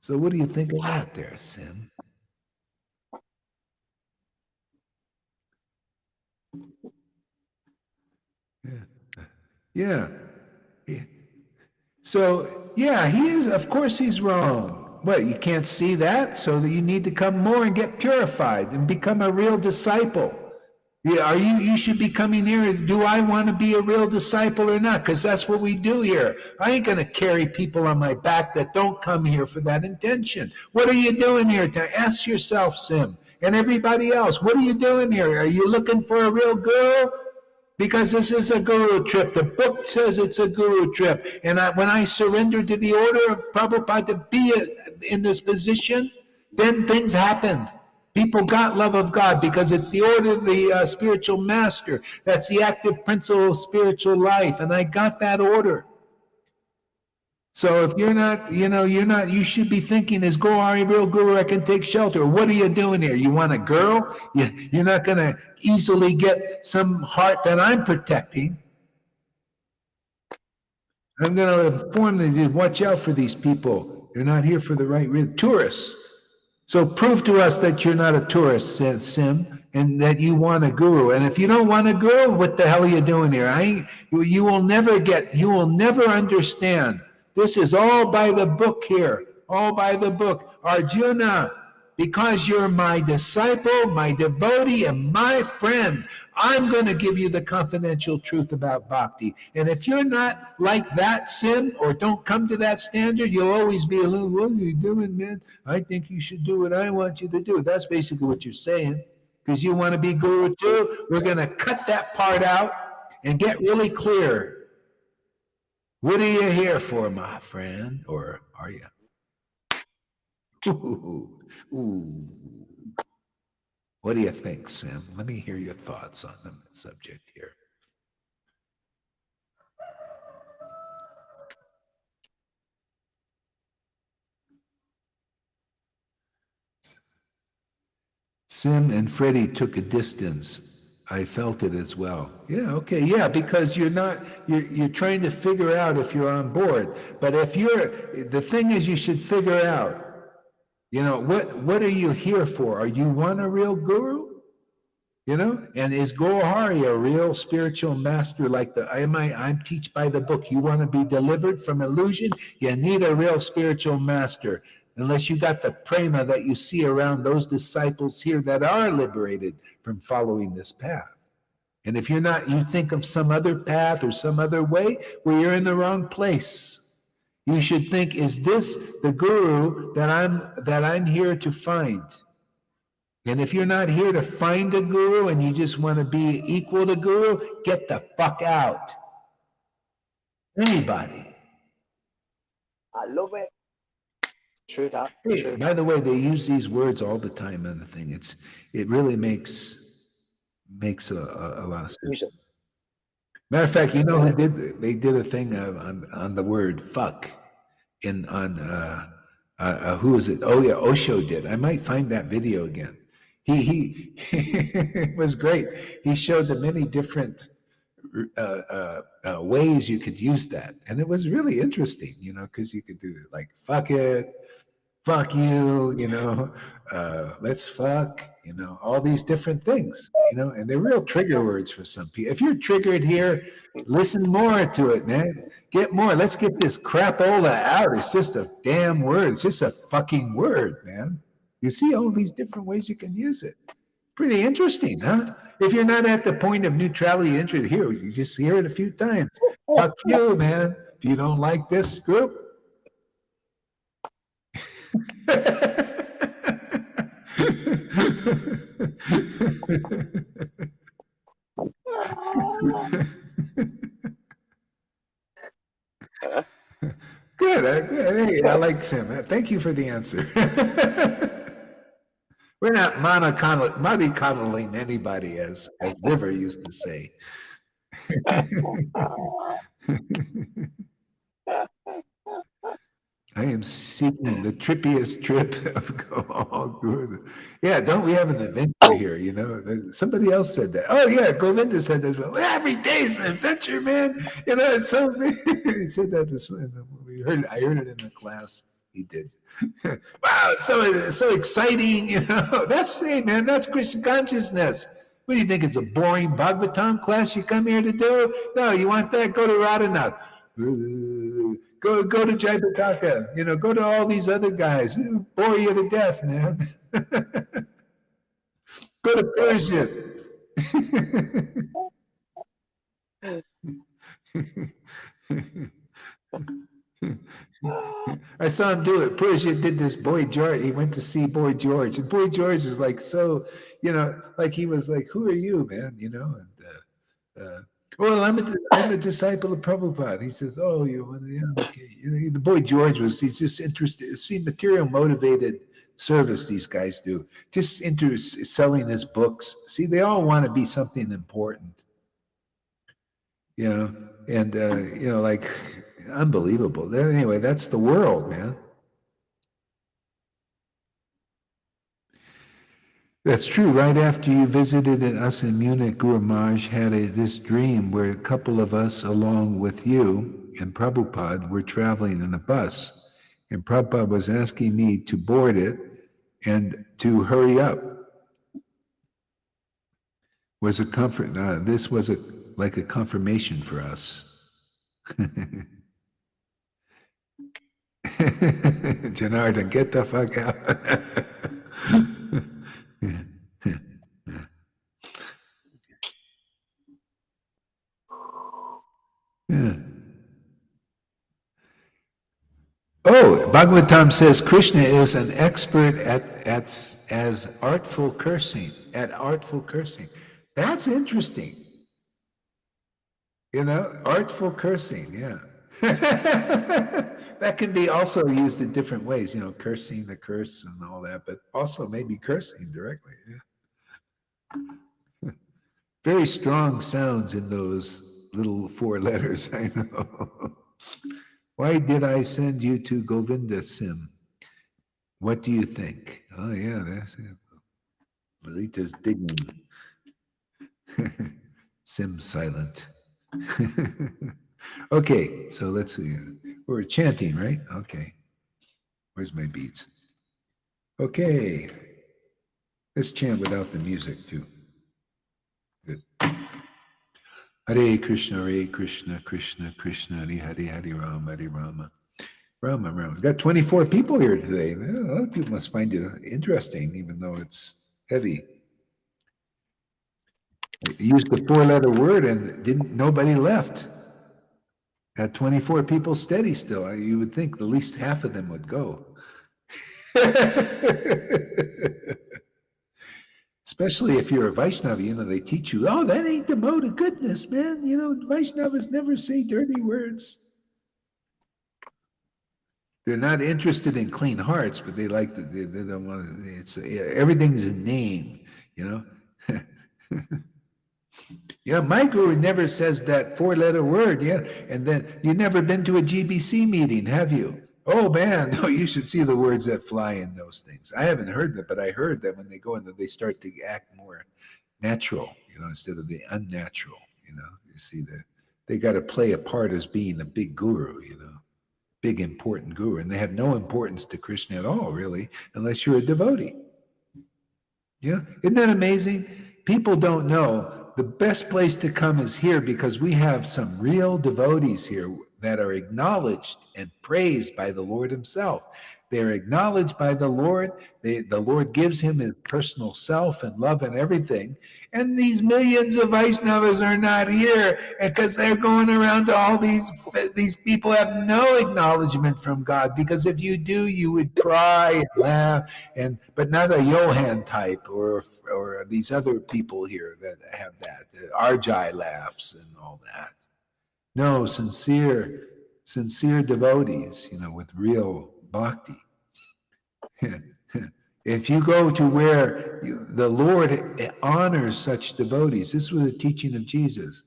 So what do you think of that there, Sim? Yeah. So, yeah, he is, of course he's wrong. What, you can't see that? So that you need to come more and get purified and become a real disciple. Yeah, you should be coming here. Do I want to be a real disciple or not? Because that's what we do here. I ain't going to carry people on my back that don't come here for that intention. What are you doing here? Ask yourself, Sim, and everybody else, what are you doing here? Are you looking for a real guru? Because this is a guru trip. The book says it's a guru trip. And when I surrendered to the order of Prabhupada to be in this position, then things happened. People got love of God because it's the order of the spiritual master. That's the active principle of spiritual life. And I got that order. So if you're not, you should be thinking, is Gohari a real guru? I can take shelter. What are you doing here? You want a girl? You're not going to easily get some heart that I'm protecting. I'm going to inform them, watch out for these people. They're not here for the right reason. Tourists. So prove to us that you're not a tourist, Sim, and that you want a guru. And if you don't want a guru, what the hell are you doing here? You will never understand. This is all by the book here, all by the book. Arjuna, because you're my disciple, my devotee, and my friend, I'm going to give you the confidential truth about bhakti. And if you're not like that, Sim, or don't come to that standard, you'll always be a little, what are you doing, man? I think you should do what I want you to do. That's basically what you're saying. Because you want to be guru too. We're going to cut that part out and get really clear. What are you here for, my friend? Or are you? Ooh. What do you think, Sim? Let me hear your thoughts on the subject here. Sim and Freddie took a distance. I felt it as well. Yeah, okay, yeah, because you're trying to figure out if you're on board. But the thing is, you should figure out, what are you here for? Are you one a real guru? And is Gohari a real spiritual master like I'm teach by the book? You want to be delivered from illusion? You need a real spiritual master. Unless you got the prema that you see around those disciples here that are liberated from following this path. And if you're not, you think of some other path or some other way, well, you're in the wrong place. You should think, is this the guru that I'm here to find? And if you're not here to find a guru and you just want to be equal to guru, get the fuck out. Anybody. I love it. True that. Hey, by the way, they use these words all the time on the thing. It really makes a lot of sense. Matter of fact, they did a thing on the word fuck who was it? Oh yeah, Osho did. I might find that video again. He it was great. He showed the many different ways you could use that, and it was really interesting, because you could do it like fuck it, fuck you, let's fuck, all these different things, and they're real trigger words for some people. If you're triggered here, listen more to it, man. Get more. Let's get this crapola out. It's just a damn word. It's just a fucking word, man. You see all these different ways you can use it. Pretty interesting, huh? If you're not at the point of neutrality interest here, you just hear it a few times. Fuck you, man. If you don't like this group. Good. Hey, I like Sam. Thank you for the answer. We're not mollycoddling anybody, as River used to say. I am seeking the trippiest trip of all good. Yeah, don't we have an adventure here? Somebody else said that. Oh yeah, Govinda said that. Well, every day's an adventure, man. It's so. He said that this. I heard it in the class. He did. Wow, it's so exciting. That's man. That's Christian consciousness. What do you think? It's a boring Bhagavatam class you come here to do? No, you want that? Go to Radhanath. Go to Jayapataka, go to all these other guys. Bore you to death, man. Go to Persia. I saw him do it. Persia did this Boy George. He went to see Boy George. And Boy George is like, so, like he was like, who are you, man? Well, I'm a disciple of Prabhupada. He says, oh, okay. The Boy George he's just interested. See, material motivated service these guys do. Just into selling his books. See, they all want to be something important. And, like unbelievable. Anyway, that's the world, man. That's true. Right after you visited us in Munich, Guru Maharaj had this dream where a couple of us, along with you and Prabhupada, were traveling in a bus. And Prabhupada was asking me to board it and to hurry up. Was a comfort. This was like a confirmation for us. Janardhan, get the fuck out. Yeah. Oh, Bhagavatam says Krishna is an expert as artful cursing. At artful cursing. That's interesting. Artful cursing. Yeah. That can be also used in different ways. Cursing, the curse, and all that, but also maybe cursing directly. Yeah. Very strong sounds in those little 4 letters. I know. Why did I send you to Govinda Sim? What do you think? Oh, yeah, that's it. Lalita's digging. Sim silent. Okay, so let's see. We're chanting, right? Okay. Where's my beats? Okay. Let's chant without the music, too. Good. Hare Krishna, Krishna Krishna, Hare Hare, Hare Rama, Hare Rama. Rama. We've got 24 people here today. A lot of people must find it interesting, even though it's heavy. I used the 4-letter word and nobody left. Got 24 people steady still. You would think the least half of them would go. Especially if you're a Vaishnava, they teach you, oh, that ain't the mode of goodness, man. Vaishnavas never say dirty words. They're not interested in clean hearts, but they like they don't want to. Everything's a name, Yeah, my guru never says that 4-letter word. Yeah, and then you've never been to a GBC meeting, have you? Oh man, no, you should see the words that fly in those things. I haven't heard that, but I heard that when they go in, they start to act more natural, instead of the unnatural. You see that they got to play a part as being a big guru, big important guru, and they have no importance to Krishna at all, really, unless you're a devotee. Yeah, isn't that amazing? People don't know the best place to come is here, because we have some real devotees here that are acknowledged and praised by the Lord himself. They're acknowledged by the Lord. The Lord gives him his personal self and love and everything. And these millions of Vaishnavas are not here because they're going around to all these people have no acknowledgement from God. Because if you do, you would cry and laugh, but not a Johan type or these other people here that have that. Arjai laughs and all that. No, sincere devotees, with real bhakti. If you go to where the Lord honors such devotees, this was a teaching of Jesus,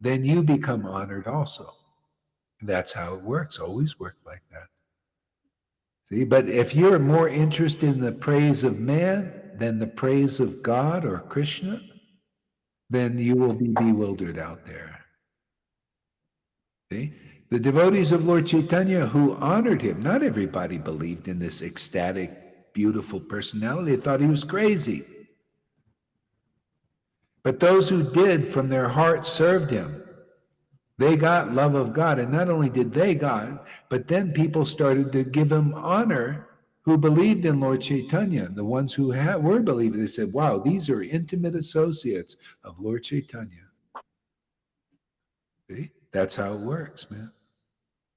then you become honored also. That's how it works, always worked like that. See, but if you're more interested in the praise of man than the praise of God or Krishna, then you will be bewildered out there. See? The devotees of Lord Chaitanya who honored him, not everybody believed in this ecstatic, beautiful personality. They thought he was crazy. But those who did from their heart served him. They got love of God. And not only did they got, but then people started to give him honor who believed in Lord Chaitanya. The ones who were believers, they said, wow, these are intimate associates of Lord Chaitanya. See? That's how it works, man.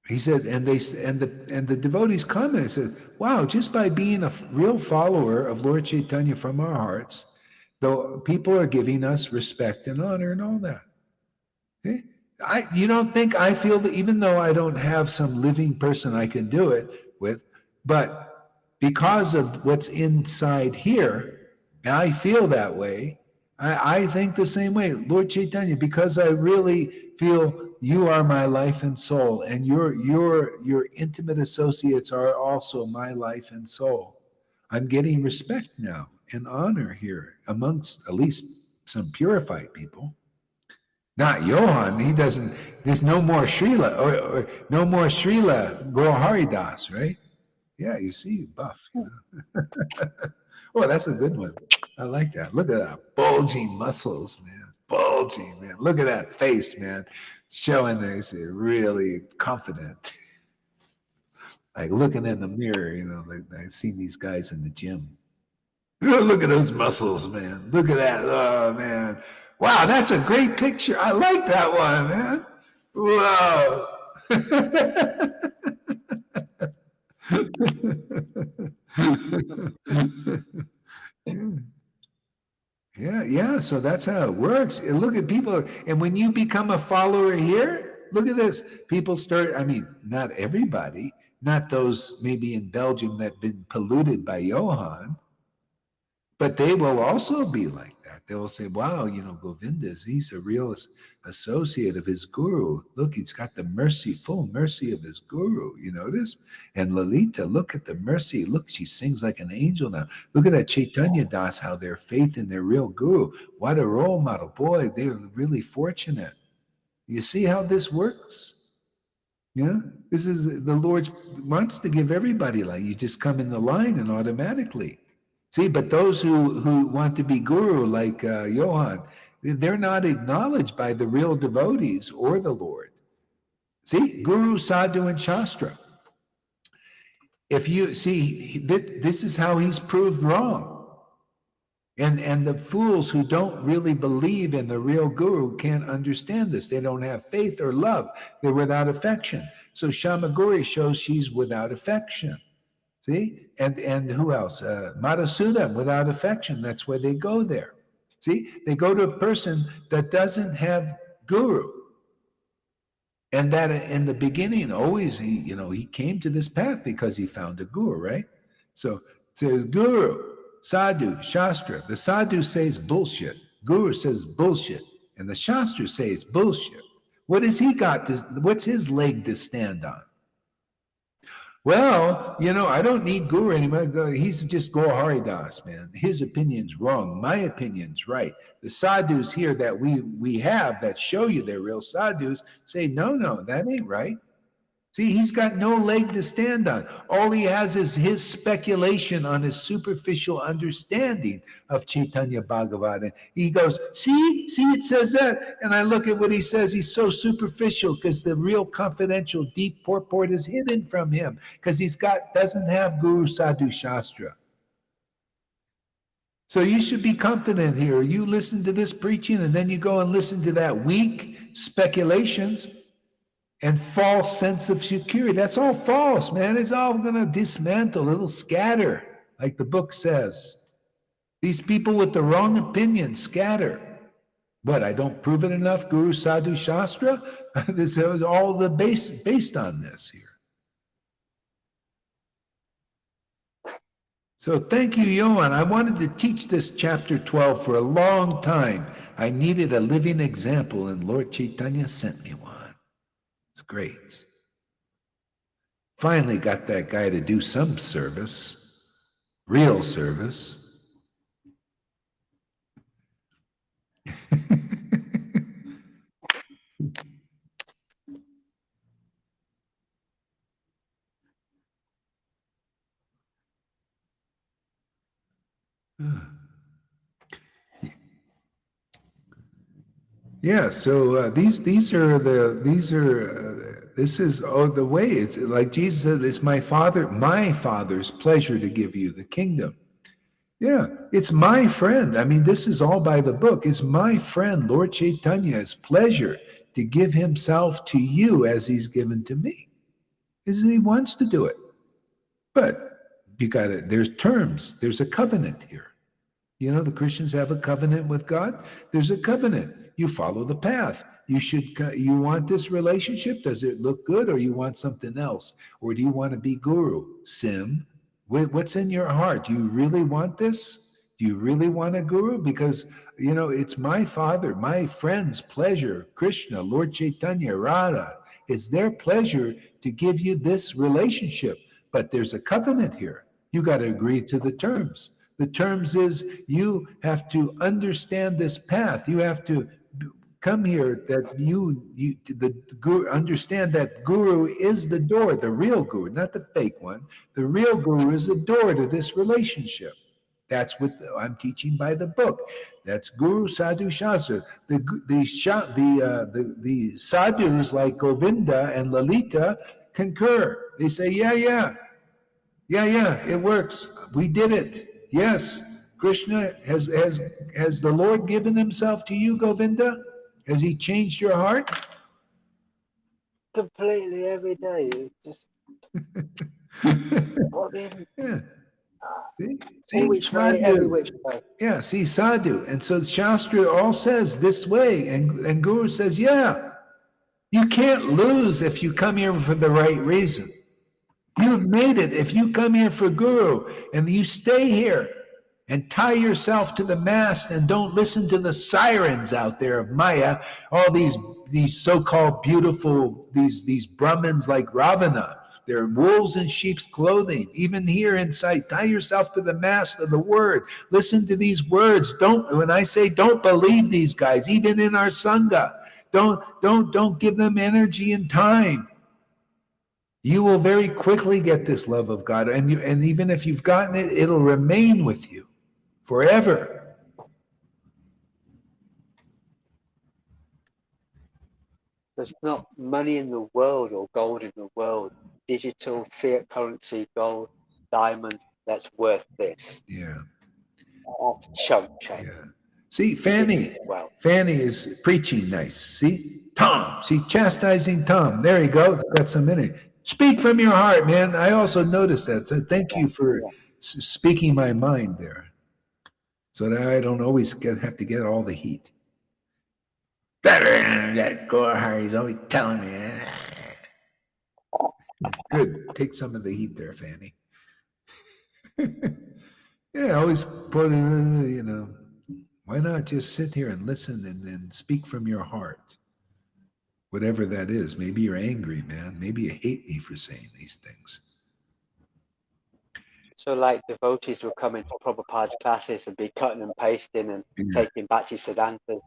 He said, and the devotees commented, said, wow, just by being a real follower of Lord Chaitanya from our hearts, though people are giving us respect and honor and all that. Okay? You don't think I feel that, even though I don't have some living person I can do it with, but because of what's inside here, I feel that way. I think the same way. Lord Chaitanya, because I really feel you are my life and soul, and your intimate associates are also my life and soul. I'm getting respect now and honor here amongst at least some purified people. Not Johan. He doesn't. There's no more Srila or no more Srila Gaur Haridas, right? Yeah, you see, buff. Oh, that's a good one. I like that. Look at that bulging muscles, man. Bulging, man. Look at that face, man. Showing this really confident. Like looking in the mirror, like I see these guys in the gym. Look at those muscles, man. Look at that. Oh, man. Wow, that's a great picture. I like that one, man. Wow. Yeah. So that's how it works. And look at people. And when you become a follower here, look at this. People start, not everybody, not those maybe in Belgium that have been polluted by Johan, but they will also be like that. They will say, wow, Govinda's, he's a real associate of his guru. Look, he's got the full mercy of his guru. You notice? And Lalita, look at the mercy. Look, she sings like an angel now. Look at that Chaitanya Das, how their faith in their real guru. What a role model. Boy, they're really fortunate. You see how this works? Yeah? This is, the Lord wants to give everybody light. You just come in the line and automatically. See, but those who want to be guru like Johan, they're not acknowledged by the real devotees or the Lord. See, Guru, Sadhu, and Shastra. If you see, this is how he's proved wrong. And the fools who don't really believe in the real guru can't understand this. They don't have faith or love. They're without affection. So Shamaguri shows she's without affection. See? And who else? Madhusudam, without affection. That's why they go there. See? They go to a person that doesn't have guru. And that in the beginning, always, he came to this path because he found a guru, right? So guru, sadhu, shastra. The sadhu says bullshit. Guru says bullshit. And the shastra says bullshit. What has he got? What's his leg to stand on? Well, I don't need guru anymore. He's just Gaur Haridas, man. His opinion's wrong. My opinion's right. The sadhus here that we have that show you they're real sadhus say, no, that ain't right. See, he's got no leg to stand on. All he has is his speculation on his superficial understanding of Chaitanya Bhagavat. And he goes, see, it says that. And I look at what he says. He's so superficial because the real confidential deep purport is hidden from him because doesn't have Guru Sadhu Shastra. So you should be confident here. You listen to this preaching and then you go and listen to that weak speculations and false sense of security. That's all false, man. It's all going to dismantle. It'll scatter, like the book says. These people with the wrong opinion scatter. But I don't prove it enough, Guru Sadhu Shastra? This is all the based on this here. So thank you, Johan. I wanted to teach this chapter 12 for a long time. I needed a living example, and Lord Chaitanya sent me one. It's great. Finally got that guy to do some service, real service. Yeah, so this is the way. It's like Jesus said, it's my Father's pleasure to give you the kingdom. Yeah, it's my friend. I mean, this is all by the book. It's my friend, Lord Chaitanya's pleasure to give himself to you as he's given to me. He wants to do it. But there's terms, there's a covenant here. You know, the Christians have a covenant with God. There's a covenant. You follow the path. You want this relationship? Does it look good, or you want something else? Or do you want to be guru? Sim, what's in your heart? Do you really want this? Do you really want a guru? Because, you know, it's my Father, my friend's pleasure, Krishna, Lord Chaitanya, Radha. It's their pleasure to give you this relationship. But there's a covenant here. You got to agree to the terms. The terms is you have to understand this path. You have to come here that the guru, understand that guru is the door, the real guru, not the fake one. The real guru is the door to this relationship. That's what I'm teaching by the book. That's Guru Sadhu Shastra. The sadhus like Govinda and Lalita concur. They say, yeah, it works. We did it. Yes, Krishna, has the Lord given himself to you, Govinda? Has he changed your heart? Completely every day. It's just Yeah. See, which way, every which way. Yeah, see, sadhu. And so Shastra all says this way, and Guru says, yeah, you can't lose if you come here for the right reason. You've made it. If you come here for Guru and you stay here and tie yourself to the mast and don't listen to the sirens out there of Maya, all these so-called beautiful, these Brahmins like Ravana, they're wolves in sheep's clothing. Even here inside, tie yourself to the mast of the word. Listen to these words. When I say don't believe these guys, even in our Sangha, don't give them energy and time. You will very quickly get this love of God. And even if you've gotten it, it'll remain with you forever. There's not money in the world or gold in the world, digital, fiat currency, gold, diamonds, that's worth this. Yeah. Chump change. Yeah. See, Fanny is preaching nice. See, Tom, chastising Tom. There you go. Got some energy. Speak from your heart, man. I also noticed that. So thank you for speaking my mind there, so that I don't always have to get all the heat. That Gorhar, he's always telling me. Good. Take some of the heat there, Fanny. Yeah, always put it, why not just sit here and listen and speak from your heart? Whatever that is. Maybe you're angry, man. Maybe you hate me for saying these things. So like devotees will come into Prabhupada's classes and be cutting and pasting and taking Bhaktisiddhanta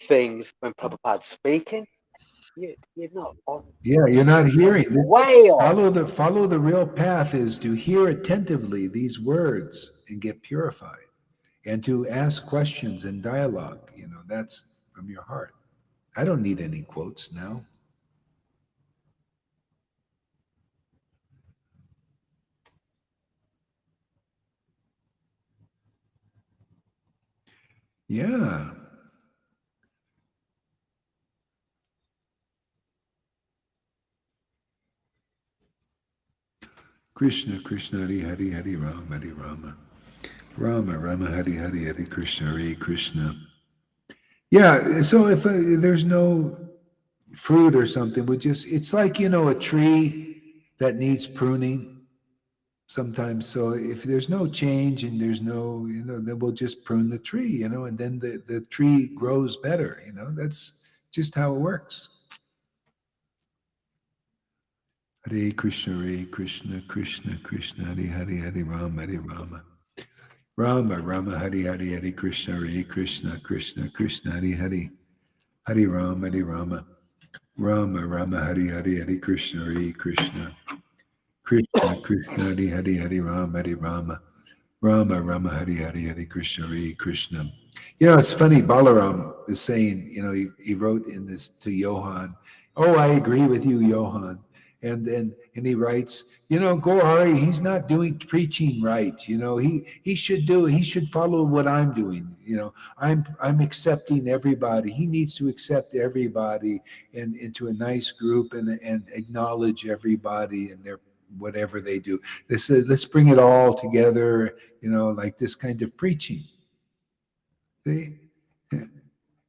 things when Prabhupada's speaking. you're not on. Yeah, you're not hearing. Way off. Follow the real path is to hear attentively these words and get purified, and to ask questions and dialogue. That's from your heart. I don't need any quotes now. Yeah. Krishna, Krishna, Hari Hari, Hari Rama, Hari Rama. Rama, Rama, Hari Hari, Hari Krishna, Hari Krishna. Yeah, so if there's no fruit or something, it's like, a tree that needs pruning sometimes. So if there's no change and there's no, then we'll just prune the tree, and then the tree grows better, that's just how it works. Hare Krishna, Krishna, Krishna, Hare Hare, Hare Rama, Hare Rama. Rama, Rama, Hare Hare, Hare Krishna, Krishna, Krishna, Krishna, Hare Hare. Hare Rama, Hare Rama. Rama, Rama, Hare Hare, Hare Krishna, Krishna. Krishna, Krishna, Hare Hare, Hare Rama, Hare Rama. Rama, Rama, Hare Hare, Hare Krishna, Krishna. It's funny, Balaram is saying, he wrote in this to Johan, oh, I agree with you, Johan. And he writes, Gohari, he's not doing preaching right. He should follow what I'm doing. I'm accepting everybody. He needs to accept everybody and into a nice group and acknowledge everybody and their whatever they do. Let's bring it all together, like this kind of preaching. See?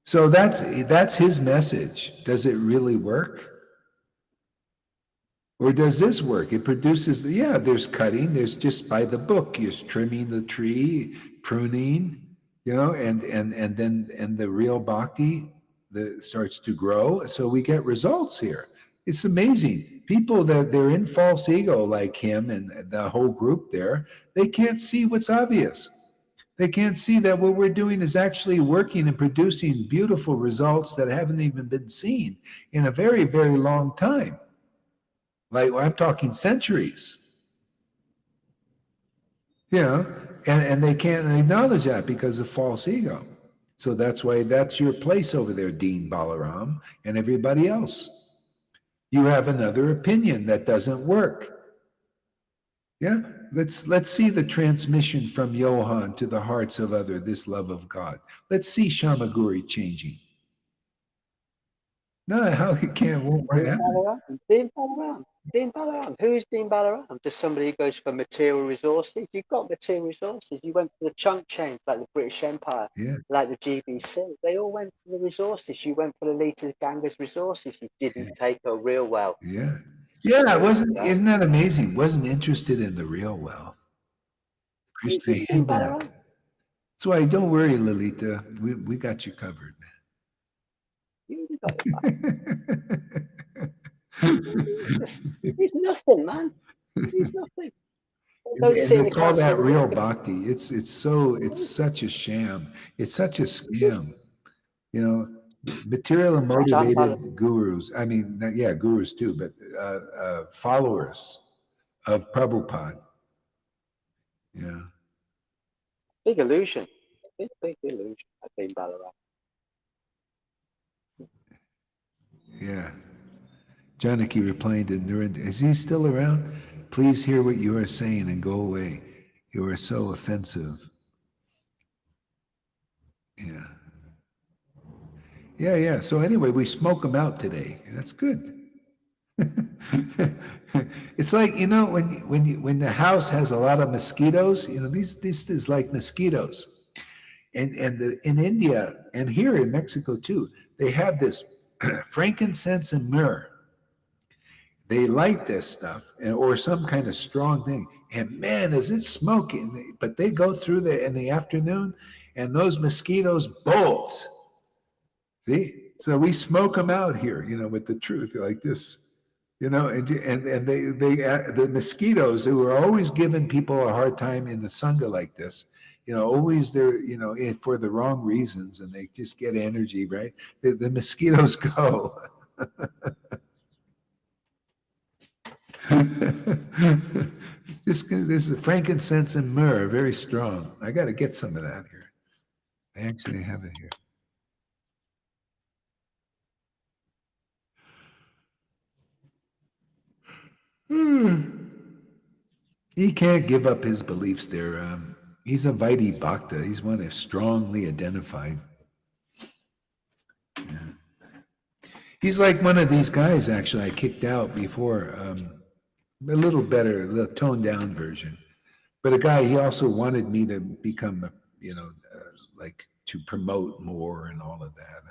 So that's his message. Does it really work? Or does this work? It produces, there's cutting, there's just by the book, you're trimming the tree, pruning, and then the real bhakti starts to grow. So we get results here. It's amazing. People that they're in false ego like him and the whole group there, they can't see what's obvious. They can't see that what we're doing is actually working and producing beautiful results that haven't even been seen in a very, very long time. Like I'm talking centuries, and they can't acknowledge that because of false ego. So that's why that's your place over there, Dean Balaram, and everybody else. You have another opinion that doesn't work. Yeah, let's see the transmission from Johan to the hearts of other, this love of God. Let's see Shamaguri changing. No, how he can't won't happen. Dean Balaram. Who's Dean Balaram? Just somebody who goes for material resources. You've got material resources. You went for the chunk change like the British Empire, like the GBC. They all went for the resources. You went for the Lita Ganga's resources. You didn't take a real wealth. Yeah, isn't that amazing? Wasn't interested in the real wealth. Krishna hid that. That's why don't worry, Lalita. We got you covered, man. You got it. He's nothing, man. He's nothing. They call that real bhakti. It's such a sham. It's such a scam. Material and motivated gurus. I mean, gurus too, but followers of Prabhupada. Yeah. Big illusion. Big illusion. I think Balaram. Yeah. Janaki replying to Narendra, is he still around? Please hear what you are saying and go away. You are so offensive. Yeah. So anyway, we smoke them out today. That's good. It's like, when the house has a lot of mosquitoes, this is like mosquitoes. And in India and here in Mexico too, they have this frankincense and myrrh. They light this stuff or some kind of strong thing. And man, is it smoking. But they go through in the afternoon and those mosquitoes bolt. See? So we smoke them out here, with the truth like this, and they the mosquitoes who are always giving people a hard time in the Sangha like this, always they're, for the wrong reasons and they just get energy, right? The mosquitoes go. It's just this is frankincense and myrrh, very strong. I got to get some of that here. I actually have it here. He can't give up his beliefs there. He's a Vaidhi Bhakta. He's one that's strongly identified. Yeah. He's like one of these guys, actually, I kicked out before. A little better, a little toned down version. But a guy, he also wanted me to become, like to promote more and all of that.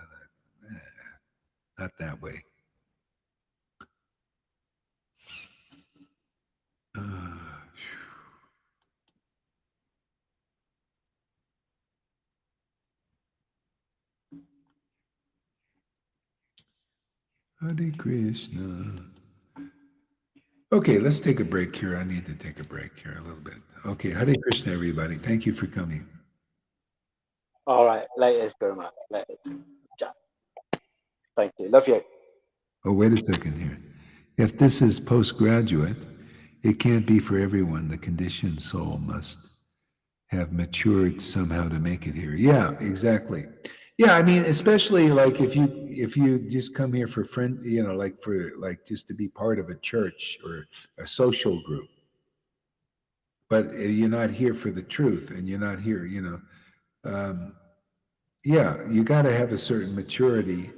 And not that way. Hare Krishna. Okay, let's take a break here. I need to take a break here a little bit. Okay, Hare Krishna, everybody. Thank you for coming. All right, later, Guruma. Later. Ciao. Thank you. Love you. Oh, wait a second here. If this is postgraduate, it can't be for everyone. The conditioned soul must have matured somehow to make it here. Yeah, exactly. Yeah, I mean, especially like if you just come here for friend, like for like just to be part of a church or a social group, but you're not here for the truth, and you're not here, yeah, you got to have a certain maturity,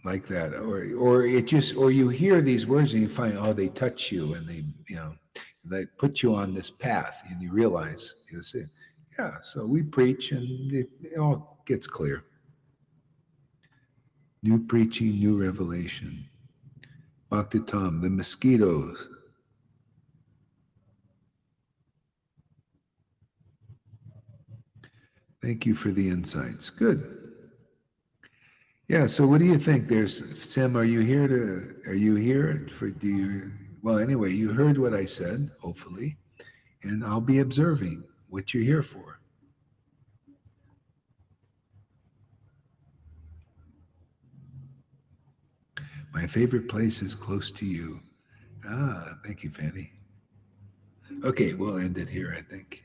like that, or it just, or you hear these words and you find, oh, they touch you, and they put you on this path, and you realize, see, yeah, so we preach and it all gets clear. New preaching, new revelation. Bhakti Tom, the mosquitoes. Thank you for the insights. Good. Yeah, so what do you think? Sam, are you here well, anyway, you heard what I said, hopefully, and I'll be observing what you're here for. My favorite place is close to you. Ah, thank you, Fanny. Okay, we'll end it here, I think.